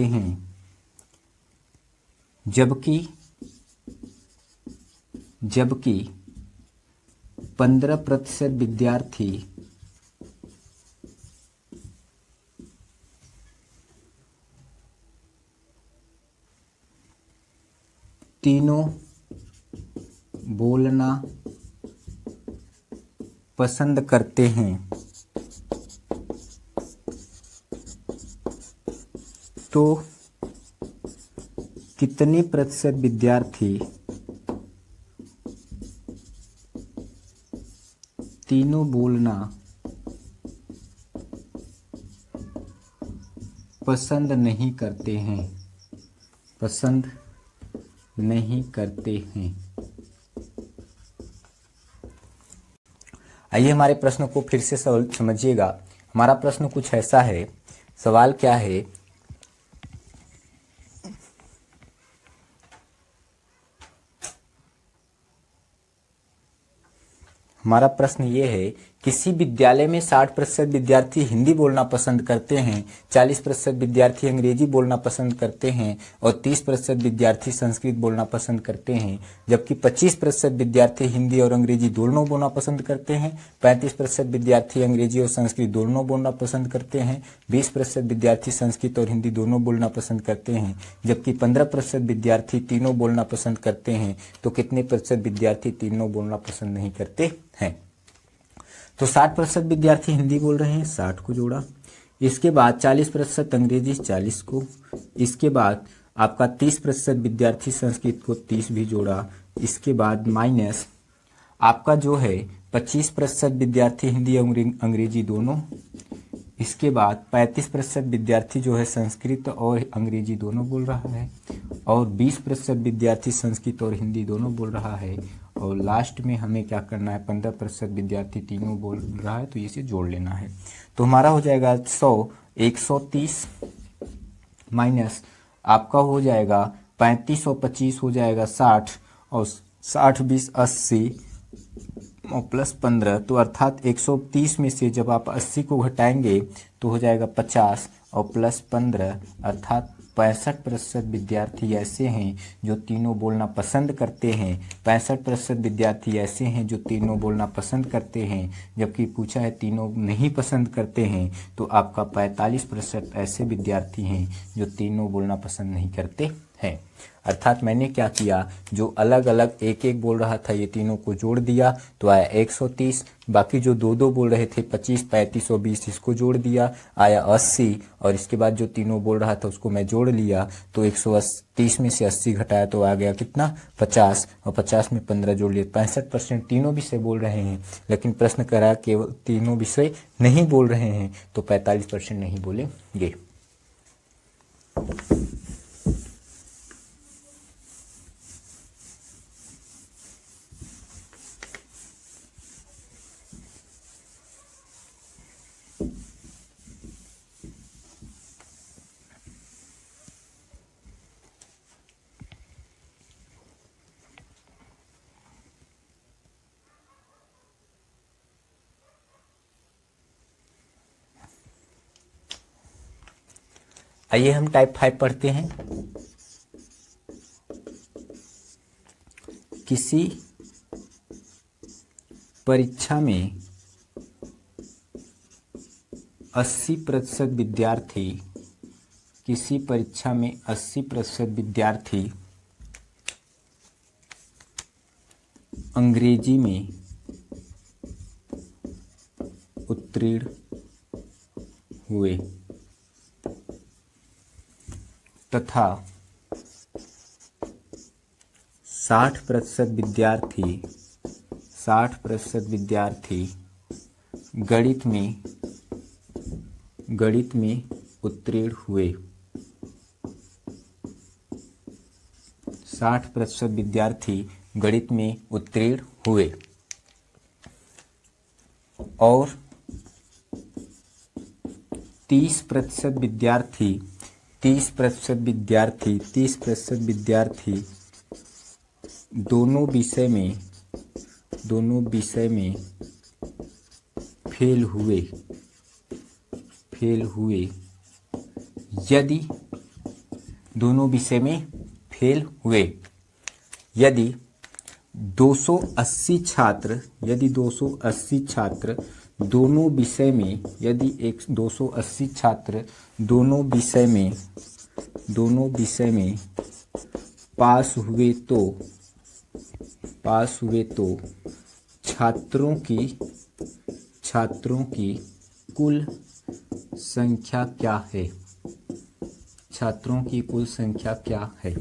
हैं। जबकि 15% विद्यार्थी तीनों बोलना पसंद करते हैं। तो कितने प्रतिशत विद्यार्थी तीनों बोलना पसंद नहीं करते हैं। आइए हमारे प्रश्न को फिर से समझिएगा। हमारा प्रश्न कुछ ऐसा है। सवाल क्या है? हमारा प्रश्न ये है, किसी विद्यालय में 60% विद्यार्थी हिंदी बोलना पसंद करते हैं, 40% विद्यार्थी अंग्रेजी बोलना पसंद करते हैं और 30% विद्यार्थी संस्कृत बोलना पसंद करते हैं। जबकि 25% विद्यार्थी हिंदी और अंग्रेजी दोनों बोलना पसंद करते हैं, 35% विद्यार्थी अंग्रेजी और संस्कृत दोनों बोलना पसंद करते हैं, 20% विद्यार्थी संस्कृत और हिंदी दोनों बोलना पसंद करते हैं, जबकि 15% विद्यार्थी तीनों बोलना पसंद करते हैं। तो कितने प्रतिशत विद्यार्थी तीनों बोलना पसंद नहीं करते हैं? तो 60% विद्यार्थी हिंदी बोल रहे हैं, 60 को जोड़ा। इसके बाद 40% अंग्रेजी, 40 को। इसके बाद आपका 30% विद्यार्थी संस्कृत को, 30 भी जोड़ा। इसके बाद माइनस आपका जो है 25% विद्यार्थी हिंदी और अंग्रेजी दोनों। इसके बाद 35% विद्यार्थी जो है संस्कृत और अंग्रेजी दोनों बोल रहा है और 20% विद्यार्थी संस्कृत और हिंदी दोनों बोल रहा है। और लास्ट में हमें क्या करना है, 15% विद्यार्थी तीनों बोल रहा है, तो इसे जोड़ लेना है। तो हमारा हो जाएगा 100, 130 माइनस आपका हो जाएगा 35 और 25 हो जाएगा 60 और 60 20 80 और प्लस 15, तो अर्थात 130 में से जब आप 80 को घटाएंगे तो हो जाएगा 50 और प्लस 15 अर्थात 65% विद्यार्थी ऐसे हैं जो तीनों बोलना पसंद करते हैं। 65% विद्यार्थी ऐसे हैं जो तीनों बोलना पसंद करते हैं, जबकि पूछा है तीनों नहीं पसंद करते हैं। तो आपका 45% ऐसे विद्यार्थी हैं जो तीनों बोलना पसंद नहीं करते हैं। अर्थात मैंने क्या किया, जो अलग अलग एक एक बोल रहा था ये तीनों को जोड़ दिया तो आया 130, बाकी जो दो दो बोल रहे थे 25, 35 और 20 इसको जोड़ दिया आया 80, और इसके बाद जो तीनों बोल रहा था उसको मैं जोड़ लिया तो 130 में से 80 घटाया तो आ गया कितना 50, और 50 में 15 जोड़ लिया 65% तीनों विषय बोल रहे हैं। लेकिन प्रश्न करा केवल तीनों विषय नहीं बोल रहे हैं तो 45% नहीं बोलेंगे। आइए हम टाइप 5 पढ़ते हैं। किसी परीक्षा में 80% विद्यार्थी, किसी परीक्षा में 80% विद्यार्थी अंग्रेजी में उत्तीर्ण हुए तथा 60% विद्यार्थी गणित में उत्तीर्ण हुए। 60% विद्यार्थी गणित में उत्तीर्ण हुए और 30% विद्यार्थी दोनों विषय में फेल हुए। यदि दोनों विषय में फेल हुए, यदि 280 छात्र दोनों विषय में, यदि 280 छात्र दोनों विषय में पास हुए तो छात्रों की कुल संख्या क्या है? छात्रों की कुल संख्या क्या है?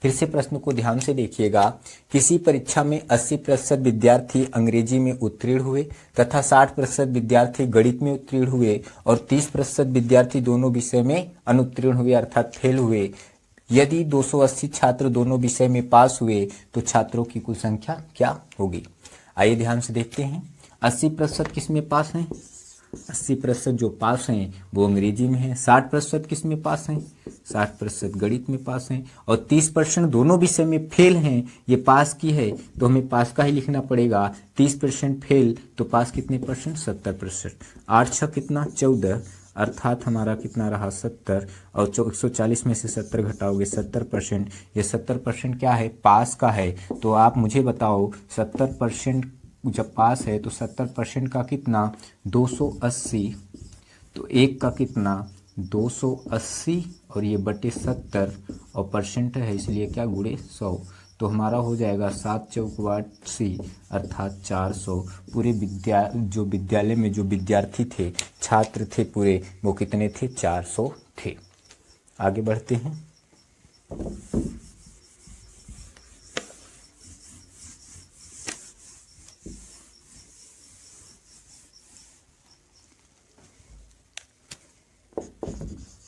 फिर से प्रश्न को ध्यान से देखिएगा। किसी परीक्षा में 80% विद्यार्थी अंग्रेजी में उत्तीर्ण हुए तथा 60% विद्यार्थी गणित में उत्तीर्ण हुए और 30% विद्यार्थी दोनों विषय में अनुत्तीर्ण हुए अर्थात फेल हुए। यदि 280 छात्र दोनों विषय में पास हुए तो छात्रों की कुल संख्या क्या होगी? आइए ध्यान से देखते हैं। 80% किस में पास हैं? 80% जो पास हैं वो अंग्रेजी में है। 60% किस में पास हैं? 60% गणित में पास हैं। और 30% दोनों विषय में फेल हैं। ये पास की है तो हमें पास का ही लिखना पड़ेगा। 30% फेल तो पास कितने परसेंट? 70%। 8 6 कितना? 14, अर्थात हमारा कितना रहा? 70। और 140 में से 70 घटाओगे 70%। ये 70% क्या है? पास का है। तो आप मुझे बताओ 70% जब पास है तो 70% का कितना? 280। तो एक का कितना? 280 और ये बटे 70 और परसेंट है इसलिए क्या? गुणे 100। तो हमारा हो जाएगा 7 चौक 80 अर्थात 400। पूरे विद्यालय में जो विद्यार्थी थे, छात्र थे पूरे, वो कितने थे? 400 थे। आगे बढ़ते हैं।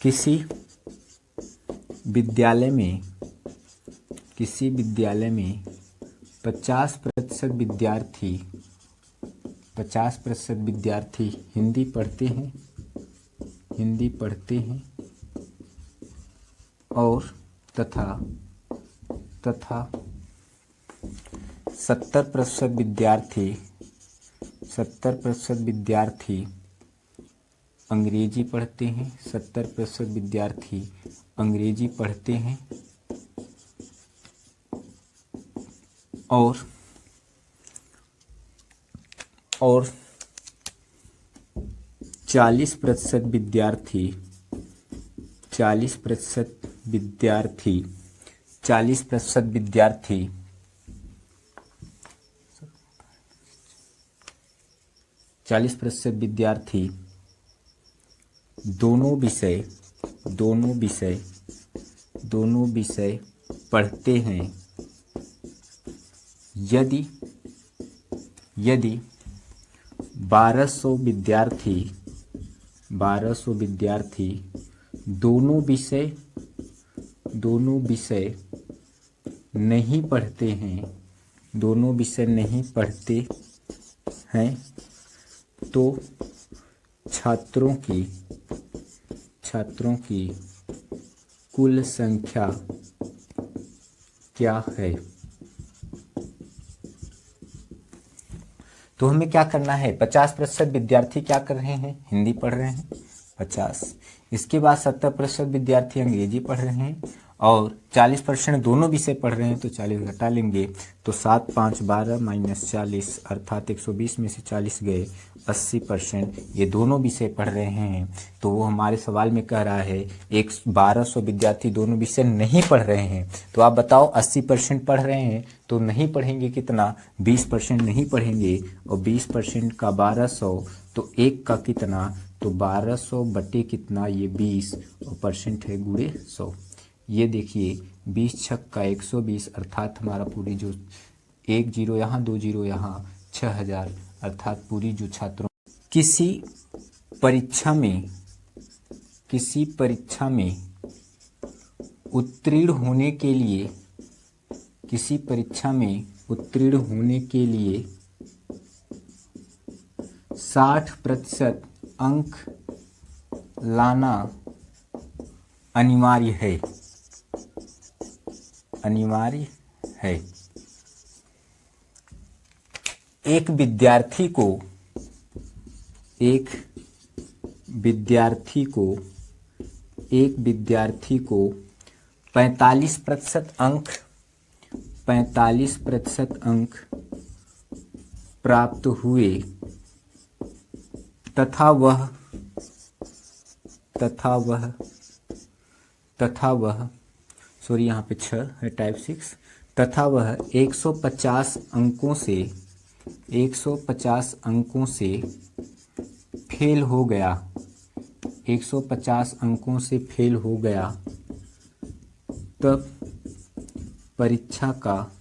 किसी विद्यालय में 50% विद्यार्थी हिंदी पढ़ते हैं और तथा 70% विद्यार्थी अंग्रेजी पढ़ते हैं। 70% विद्यार्थी अंग्रेजी पढ़ते हैं और 40% विद्यार्थी 40% विद्यार्थी 40% विद्यार्थी दोनों विषय पढ़ते हैं। यदि 1200 विद्यार्थी दोनों विषय नहीं पढ़ते हैं, तो छात्रों की कुल संख्या क्या है। तो हमें क्या करना है, 50% विद्यार्थी क्या कर रहे हैं, हिंदी पढ़ रहे हैं 50। इसके बाद 70% विद्यार्थी अंग्रेजी पढ़ रहे हैं और 40% दोनों विषय पढ़ रहे हैं, तो 40 घटा लेंगे तो 7 5 12 माइनस 40 अर्थात 120 में से 40 गए 80% ये दोनों विषय पढ़ रहे हैं। तो वो हमारे सवाल में कह रहा है 1200 विद्यार्थी दोनों विषय नहीं पढ़ रहे हैं। तो आप बताओ 80% पढ़ रहे हैं तो नहीं पढ़ेंगे कितना, 20% नहीं पढ़ेंगे और 20% का 1200 तो एक का कितना, तो 1200 बटे कितना, ये 20 और परसेंट है गुणे 100। ये देखिए 20 छक्का 120 अर्थात हमारा पूरी जो 1 जीरो यहाँ 2 जीरो यहाँ 6000 अर्थात पूरी जो छात्रों किसी परीक्षा में उत्तीर्ण होने के लिए 60% अंक लाना अनिवार्य है। एक विद्यार्थी को 45% अंक प्राप्त हुए तथा वह सॉरी यहाँ पे 6 है टाइप 6, तथा वह 150 अंकों से फेल हो गया, 150 अंकों से फेल हो गया, तब परीक्षा का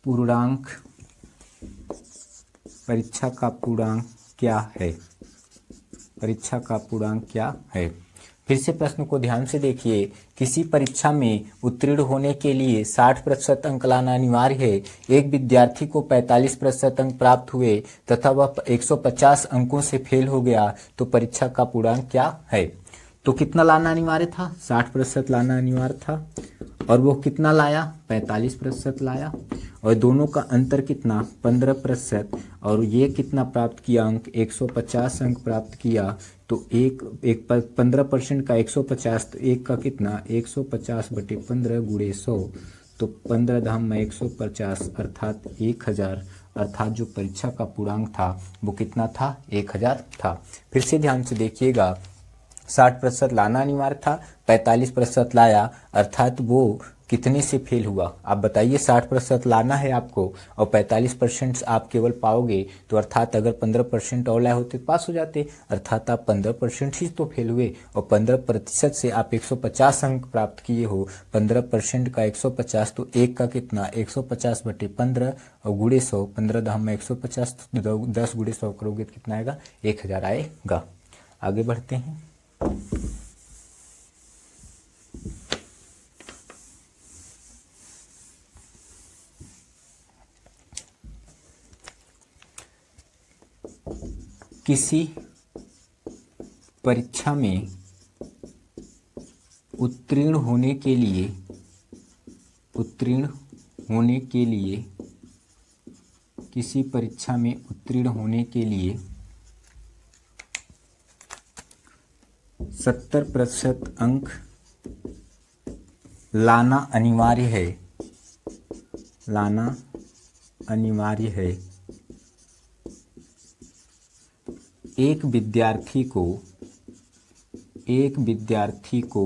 पूर्णांक क्या है। फिर से प्रश्न को ध्यान से देखिए, किसी परीक्षा में उत्तीर्ण होने के लिए 60% अंक लाना अनिवार्य है। एक विद्यार्थी को 45% अंक प्राप्त हुए तथा वह 150 अंकों से फेल हो गया, तो परीक्षा का पूर्णांक क्या है। तो कितना लाना अनिवार्य था, 60% लाना अनिवार्य था और वो कितना लाया, 45% लाया, और दोनों का अंतर कितना 15%, और ये कितना प्राप्त किया अंक 150 अंक प्राप्त किया। तो एक 15% का 150, तो एक का कितना 150 बटे 15 गुणे 100, तो 15 धाम में 150 अर्थात 1000, अर्थात जो परीक्षा का पूर्णांक था वो कितना था, 1000 था। फिर से ध्यान से देखिएगा, 60% लाना अनिवार्य था, 45% लाया, अर्थात वो कितने से फेल हुआ। आप बताइए, 60% लाना है आपको और 45% आप केवल पाओगे, तो अर्थात अगर 15% और लाए होते तो पास हो जाते, अर्थात आप 15% ही तो फेल हुए और 15% से आप 150 अंक प्राप्त किए हो। 15% का 150, तो एक का कितना 150 बटे 15 और गुणे 100, 15 धाम में 150, 10 गुणे 100 करोगे तो कितना आएगा, 1000 आएगा। आगे बढ़ते हैं। किसी परीक्षा में उत्तीर्ण होने के लिए किसी परीक्षा में उत्तीर्ण होने के लिए 70% अंक लाना अनिवार्य है। एक विद्यार्थी को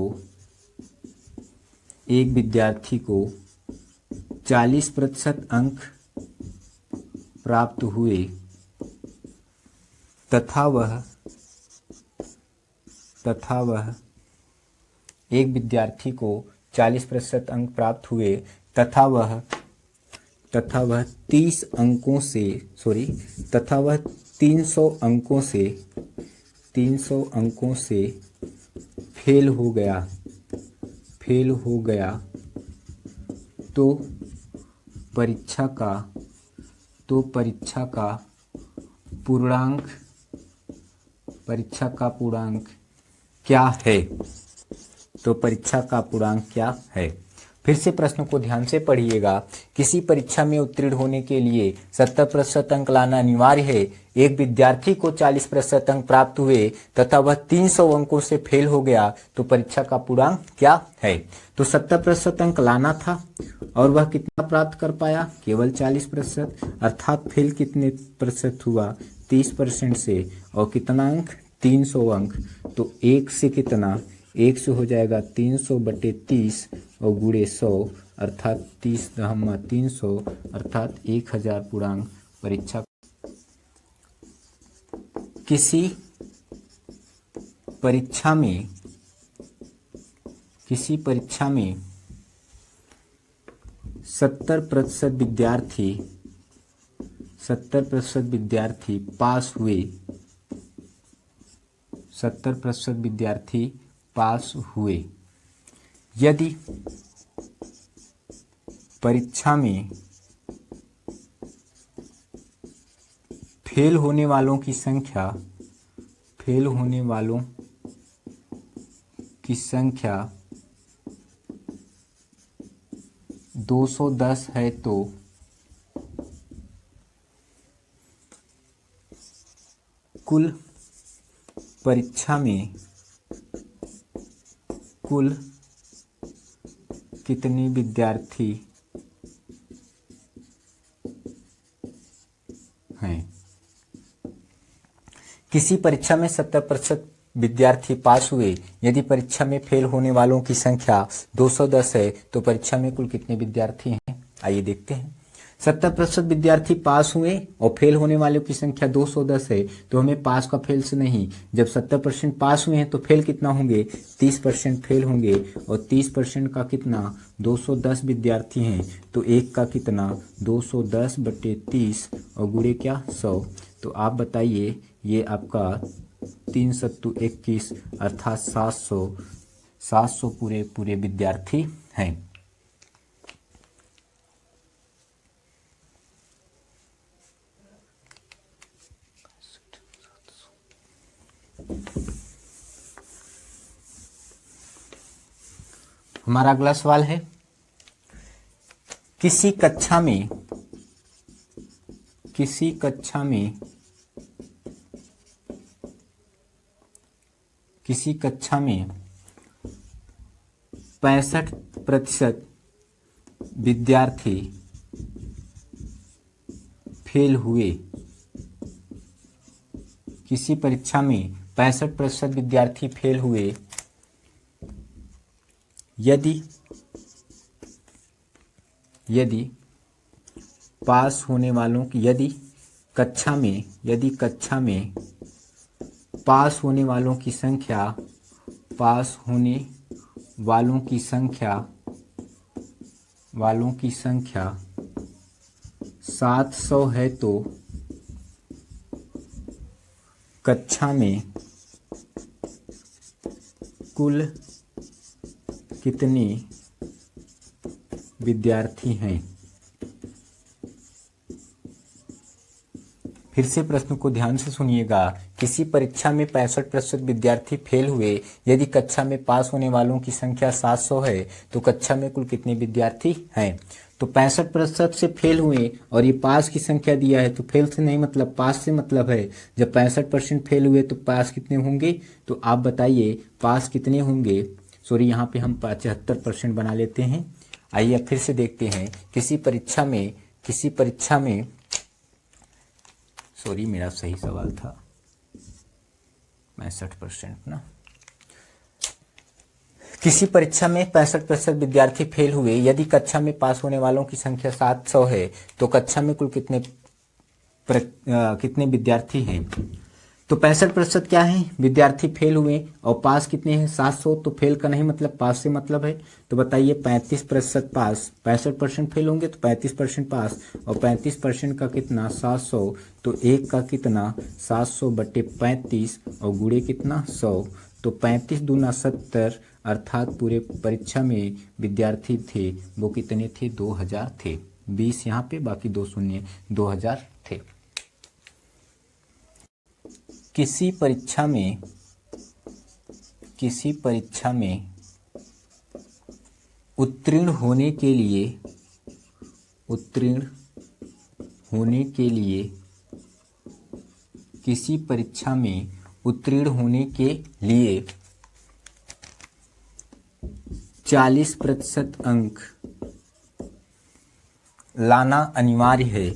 एक विद्यार्थी को 40% अंक प्राप्त हुए तथा वह एक विद्यार्थी को 40% अंक प्राप्त हुए तथा वह 30 अंकों से तथा वह 300 अंकों से फेल हो गया तो परीक्षा का पूर्णांक क्या है? तो परीक्षा का पूर्णांक क्या है? फिर से प्रश्न को ध्यान से पढ़िएगा। किसी परीक्षा में उत्तीर्ण होने के लिए 70% अंक लाना अनिवार्य है। एक विद्यार्थी को 40% अंक प्राप्त हुए तथा वह 300 अंकों से फेल हो गया तो परीक्षा का पूर्णांक क्या है? तो 70% अंक लाना था और वह कितना प्राप्त कर पाया? केवल 40%, अर्थात फेल कितने प्रतिशत हुआ? 30% से। और कितना अंक? 300 अंक। तो एक से कितना? एक से हो जाएगा 300/30 और गुणे 100 अर्थात 30-300 अर्थात 1000 पूर्णांक परीक्षा। किसी परीक्षा में 70% विद्यार्थी पास हुए, 70% विद्यार्थी पास हुए। यदि परीक्षा में फेल होने वालों की संख्या 210 है तो कुल परीक्षा में कुल कितने विद्यार्थी हैं? किसी परीक्षा में 70% विद्यार्थी पास हुए। यदि परीक्षा में फेल होने वालों की संख्या 210 है तो परीक्षा में कुल कितने विद्यार्थी हैं? आइए देखते हैं। 70% विद्यार्थी पास हुए और फेल होने वालों की संख्या 210 है तो हमें पास का फेल से नहीं, जब 70% पास हुए हैं तो फेल कितना होंगे? 30% फेल होंगे और 30% का कितना? 210 विद्यार्थी हैं तो एक का कितना? 210/30 और गुणे क्या? 100। तो आप बताइए ये आपका 3 सत्तू 21 अर्थात 700 पूरे विद्यार्थी हैं। हमारा अगला सवाल है, किसी कक्षा में 65% विद्यार्थी फेल हुए। किसी परीक्षा में 65% विद्यार्थी फेल हुए। यदि पास होने वालों की यदि कक्षा में पास होने वालों की संख्या 700 है तो कक्षा में कुल कितने विद्यार्थी हैं? फिर से प्रश्न को ध्यान से सुनिएगा। किसी परीक्षा में 65% विद्यार्थी फेल हुए। यदि कक्षा में पास होने वालों की संख्या 700 है तो कक्षा में कुल कितने विद्यार्थी हैं? तो 65% से फेल हुए और ये पास की संख्या दिया है तो फेल से नहीं मतलब पास से मतलब है। जब 65% फेल हुए तो पास कितने होंगे? तो आप बताइए पास कितने होंगे? सॉरी, यहाँ पे हम 75% बना लेते हैं। आइए अब फिर से देखते हैं। किसी परीक्षा में सॉरी, मेरा सही सवाल था 65% ना। किसी परीक्षा में 65% विद्यार्थी फेल हुए। यदि कक्षा में पास होने वालों की संख्या 700 है तो कक्षा में कुल कितने विद्यार्थी हैं? तो 65% क्या है, विद्यार्थी फेल हुए, और पास कितने हैं? 700। तो फेल का नहीं मतलब पास से मतलब है। तो बताइए 35% पास, 65% फेल होंगे तो 35% पास, और 35% का कितना? 700। तो एक का कितना? 700/35 और गुणे कितना? 100। तो 35 दूना 70, अर्थात पूरे परीक्षा में विद्यार्थी थे वो कितने थे? 2000 थे। 20 यहाँ पे, बाकी 2 शून्य, 2000 थे। किसी परीक्षा में उत्तीर्ण होने के लिए किसी परीक्षा में उत्तीर्ण होने के लिए 40% अंक लाना अनिवार्य है।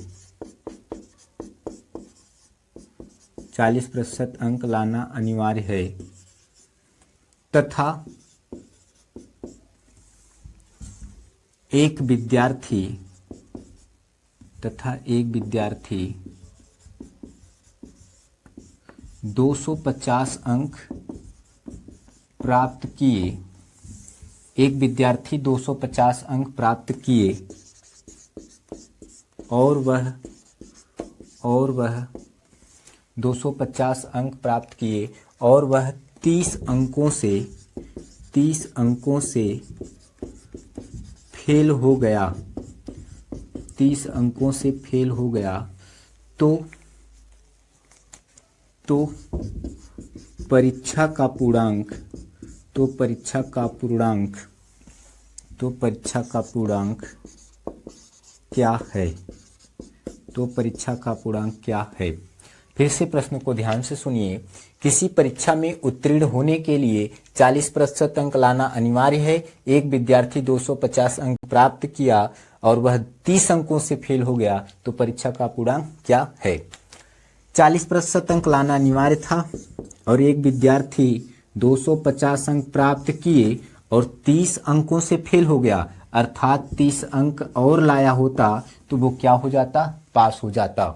40% अंक लाना अनिवार्य है तथा एक विद्यार्थी 250 अंक प्राप्त किए। एक विद्यार्थी 250 अंक प्राप्त किए और वह 250 अंक प्राप्त किए और वह 30 अंकों से फेल हो गया। 30 अंकों से फेल हो गया तो परीक्षा का पूर्णांक क्या है? फिर से प्रश्न को ध्यान से सुनिए। किसी परीक्षा में उत्तीर्ण होने के लिए 40% अंक लाना अनिवार्य है। एक विद्यार्थी 250 अंक प्राप्त किया और वह 30 अंकों से फेल हो गया तो परीक्षा का पूर्णांक क्या है? 40% अंक लाना अनिवार्य था और एक विद्यार्थी 250 अंक प्राप्त किए और 30 अंकों से फेल हो गया, अर्थात 30 अंक और लाया होता तो वो क्या हो जाता? पास हो जाता।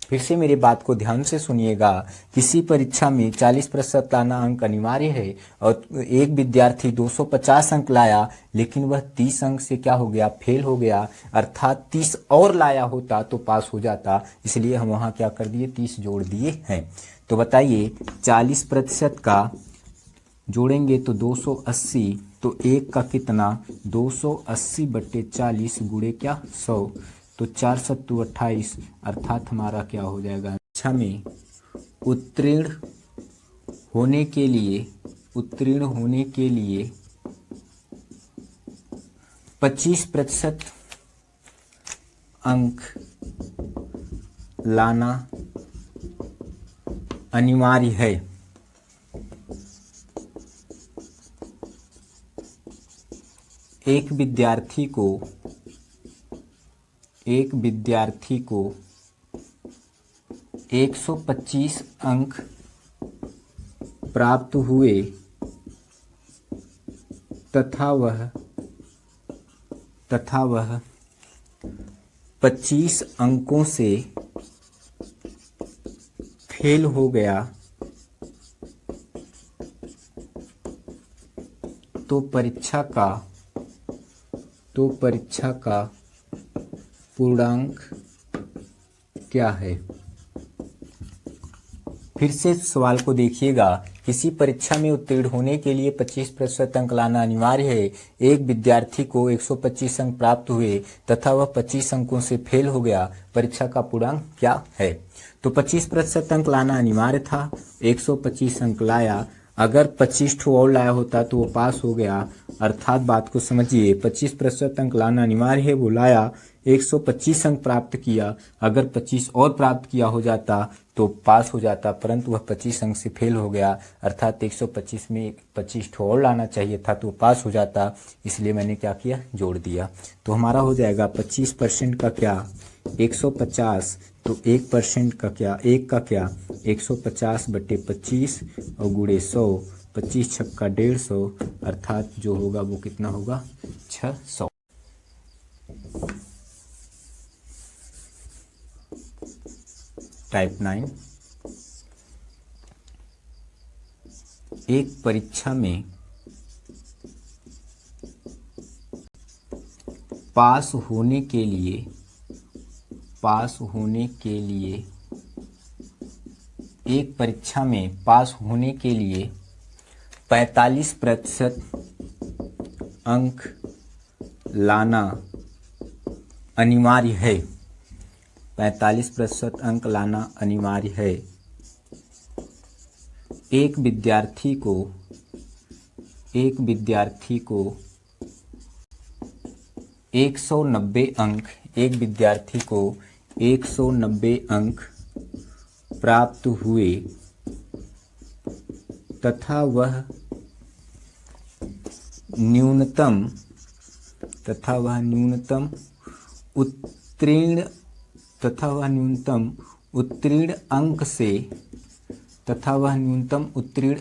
फिर से मेरी बात को ध्यान से सुनिएगा। किसी परीक्षा में 40% लाना अंक अनिवार्य है और एक विद्यार्थी 250 अंक लाया लेकिन वह 30 अंक से क्या हो गया? फेल हो गया, अर्थात 30 और लाया होता तो पास हो जाता। इसलिए हम वहाँ क्या कर दिए? 30 जोड़ दिए हैं। तो बताइए 40% का जोड़ेंगे तो 280, तो एक का कितना? 280/40 गुणे क्या? 100। तो 4 सत्तू 28, अर्थात हमारा क्या हो जाएगा? परीक्षा में उत्तीर्ण होने के लिए 25% अंक लाना अनिवार्य है। एक विद्यार्थी को 125 अंक प्राप्त हुए तथा वह 25 अंकों से फेल हो गया तो परीक्षा का पूर्णांक क्या है? फिर से सवाल को देखिएगा। किसी परीक्षा में उत्तीर्ण होने के लिए 25% अंक लाना अनिवार्य है। एक विद्यार्थी को 125 अंक प्राप्त हुए तथा वह 25 अंकों से फेल हो गया, परीक्षा का पूर्णांक क्या है? तो 25% अंक लाना अनिवार्य था, 125 अंक लाया, अगर 25 ठो और लाया होता तो वो पास हो गया, अर्थात बात को समझिए। 25% अंक लाना अनिवार्य है, वो लाया, 125 अंक प्राप्त किया, अगर 25 और प्राप्त किया हो जाता तो पास हो जाता, परंतु वह 25 अंक से फेल हो गया, अर्थात 125 में 25 ठो और लाना चाहिए था तो पास हो जाता, इसलिए मैंने क्या किया? जोड़ दिया। तो हमारा हो जाएगा 25% का क्या? 150, तो 1% का क्या? 1 का क्या? 150/25 और गुणे 100, 25 छक्का 150, अर्थात जो होगा वो कितना होगा 600। टाइप 9, एक परीक्षा में पास होने के लिए एक परीक्षा में पास होने के लिए 45% अंक लाना अनिवार्य है। 45% अंक लाना अनिवार्य है। एक विद्यार्थी को 190 अंक, एक विद्यार्थी को 190 अंक प्राप्त हुए तथा वह न्यूनतम उत्तीर्ण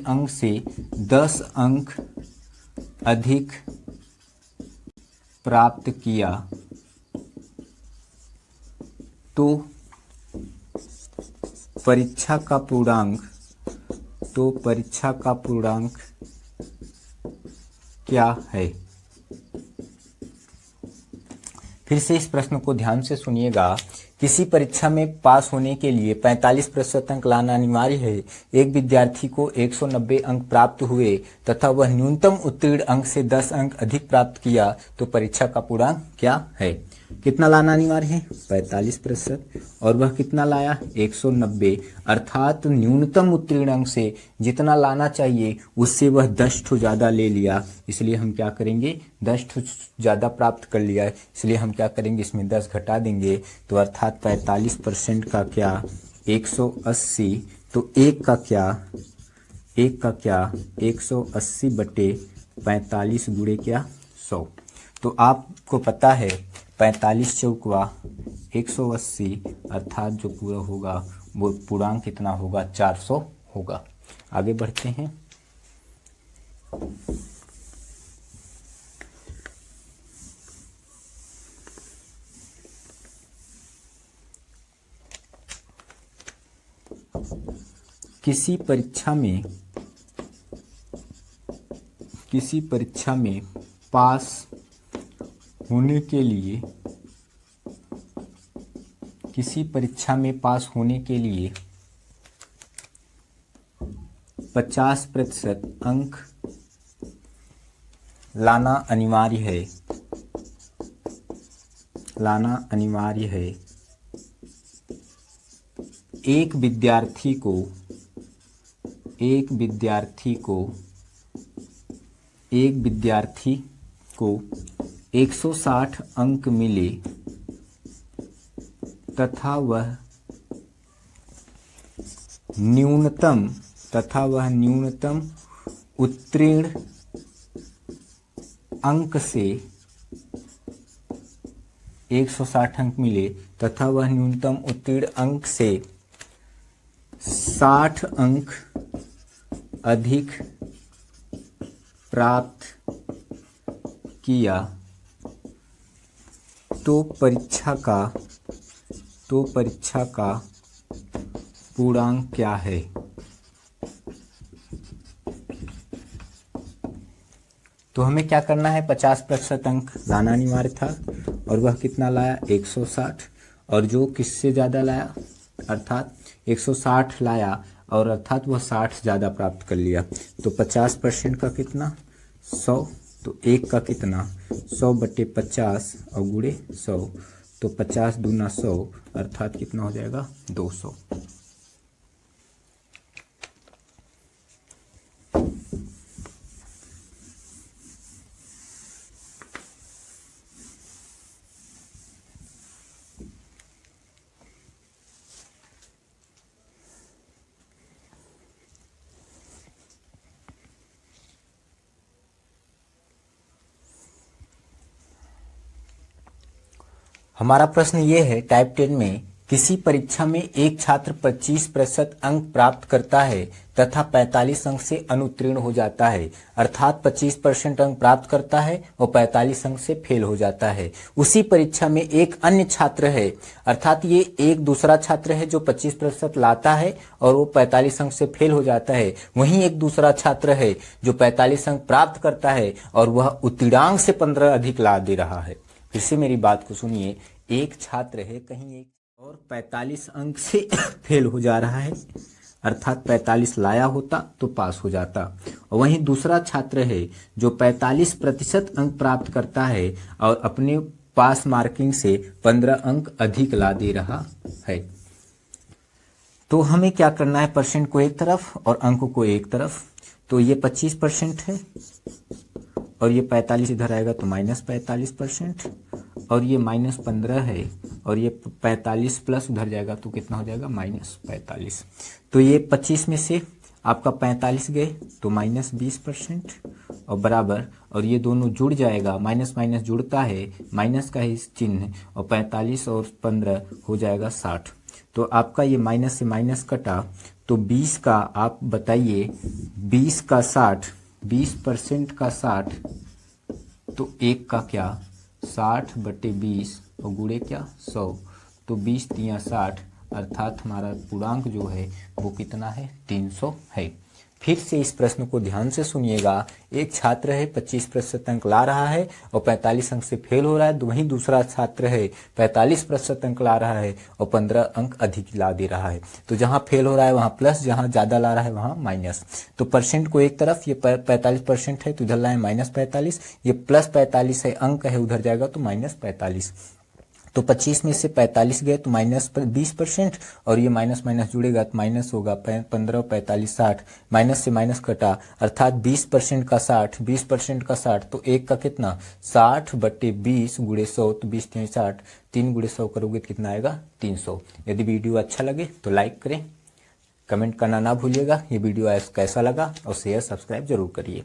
अंक से 10 अंक अधिक प्राप्त किया तो परीक्षा का पूर्णांक क्या है। फिर से इस प्रश्न को ध्यान से सुनिएगा। किसी परीक्षा में पास होने के लिए 45% अंक लाना अनिवार्य है। एक विद्यार्थी को 190 अंक प्राप्त हुए तथा वह न्यूनतम उत्तीर्ण अंक से 10 अंक अधिक प्राप्त किया तो परीक्षा का पूर्णांक क्या है। कितना लाना अनिवार्य है 45%, और वह कितना लाया 190, अर्थात न्यूनतम उत्तीर्ण अंक से जितना लाना चाहिए उससे वह 10 ठो ज़्यादा ले लिया, इसलिए हम क्या करेंगे 10 ठो ज़्यादा प्राप्त कर लिया, इसलिए हम क्या करेंगे इसमें 10 घटा देंगे, तो अर्थात 45% का क्या 180, तो एक का क्या 180/45 गुणे क्या 100। तो आपको पता है 45 चौकवा 180, अर्थात जो पूरा होगा वो पूर्णांक कितना होगा 400 होगा। आगे बढ़ते हैं। किसी परीक्षा में पास होने के लिए 50% अंक लाना अनिवार्य है। एक विद्यार्थी को 160 अंक मिले तथा वह न्यूनतम उत्तीर्ण अंक से 160 अंक मिले तथा वह न्यूनतम उत्तीर्ण अंक से 60 अंक अधिक प्राप्त किया तो परीक्षा का पूर्णांक क्या है। तो हमें क्या करना है 50% अंक लाना अनिवार्य था और वह कितना लाया 160, और जो किससे ज़्यादा लाया अर्थात 160 लाया और अर्थात वह 60 ज़्यादा प्राप्त कर लिया, तो 50% का कितना 100, तो एक का कितना 100/50 और गुणे 100, तो 50 दूना 100, अर्थात कितना हो जाएगा 200। हमारा प्रश्न ये है टाइप 10 में किसी परीक्षा में एक छात्र 25% अंक प्राप्त करता है तथा 45 अंक से अनुत्तीर्ण हो जाता है, अर्थात 25% अंक प्राप्त करता है और 45 अंक से फेल हो जाता है। उसी परीक्षा में एक अन्य छात्र है, अर्थात ये एक दूसरा छात्र है जो 25% लाता है और वो 45 अंक से फेल हो जाता है। वहीं एक दूसरा छात्र है जो 45 अंक प्राप्त करता है और वह उत्तीर्णांक से 15 अधिक ला दे रहा है। फिर से मेरी बात को सुनिए, एक छात्र है कहीं एक और 45 अंक से फेल हो जा रहा है, अर्थात 45 लाया होता तो पास हो जाता। और वहीं दूसरा छात्र है जो 45% अंक प्राप्त करता है और अपने पास मार्किंग से 15 अंक अधिक ला दे रहा है। तो हमें क्या करना है, परसेंट को एक तरफ और अंक को एक तरफ। तो ये 25% है और ये 45 इधर आएगा तो -45%, और ये -15 है और ये 45 प्लस उधर जाएगा तो कितना हो जाएगा, -45। तो ये 25 में से आपका 45 गए तो -20% और बराबर, और ये दोनों जुड़ जाएगा, माइनस माइनस जुड़ता है, माइनस का ही चिन्ह, और 45 और 15 हो जाएगा 60। तो आपका ये माइनस से माइनस कटा तो 20 का आप बताइए, 20 का 60, 20% का 60, तो एक का क्या 60/20 और गुणे क्या 100, तो 20 तिया 60, अर्थात हमारा पूर्णांक जो है वो कितना है, 300 है। फिर से इस प्रश्न को ध्यान से सुनिएगा। एक छात्र है 25% अंक ला रहा है और 45 अंक से फेल हो रहा है, वहीं दूसरा छात्र है 45% अंक ला रहा है और 15 अंक अधिक ला दे रहा है। तो जहाँ फेल हो रहा है वहाँ प्लस, जहाँ ज़्यादा ला रहा है वहाँ माइनस। तो परसेंट को एक तरफ, ये 45% है तो इधर लाए -45, ये +45 है, अंक है उधर जाएगा तो -45। तो 25 में से 45 गए तो -20%, और ये माइनस माइनस जुड़ेगा तो माइनस होगा, 15 और 45 60, माइनस से माइनस कटा, अर्थात 20% का 60, 20% का 60, तो एक का कितना 60/20 गुणे 100, तो 20 3 60, 3 गुणे 100 करोगे तो कितना आएगा 300। यदि वीडियो अच्छा लगे तो लाइक करें, कमेंट करना ना भूलिएगा ये वीडियो कैसा लगा, और शेयर सब्सक्राइब जरूर करिए।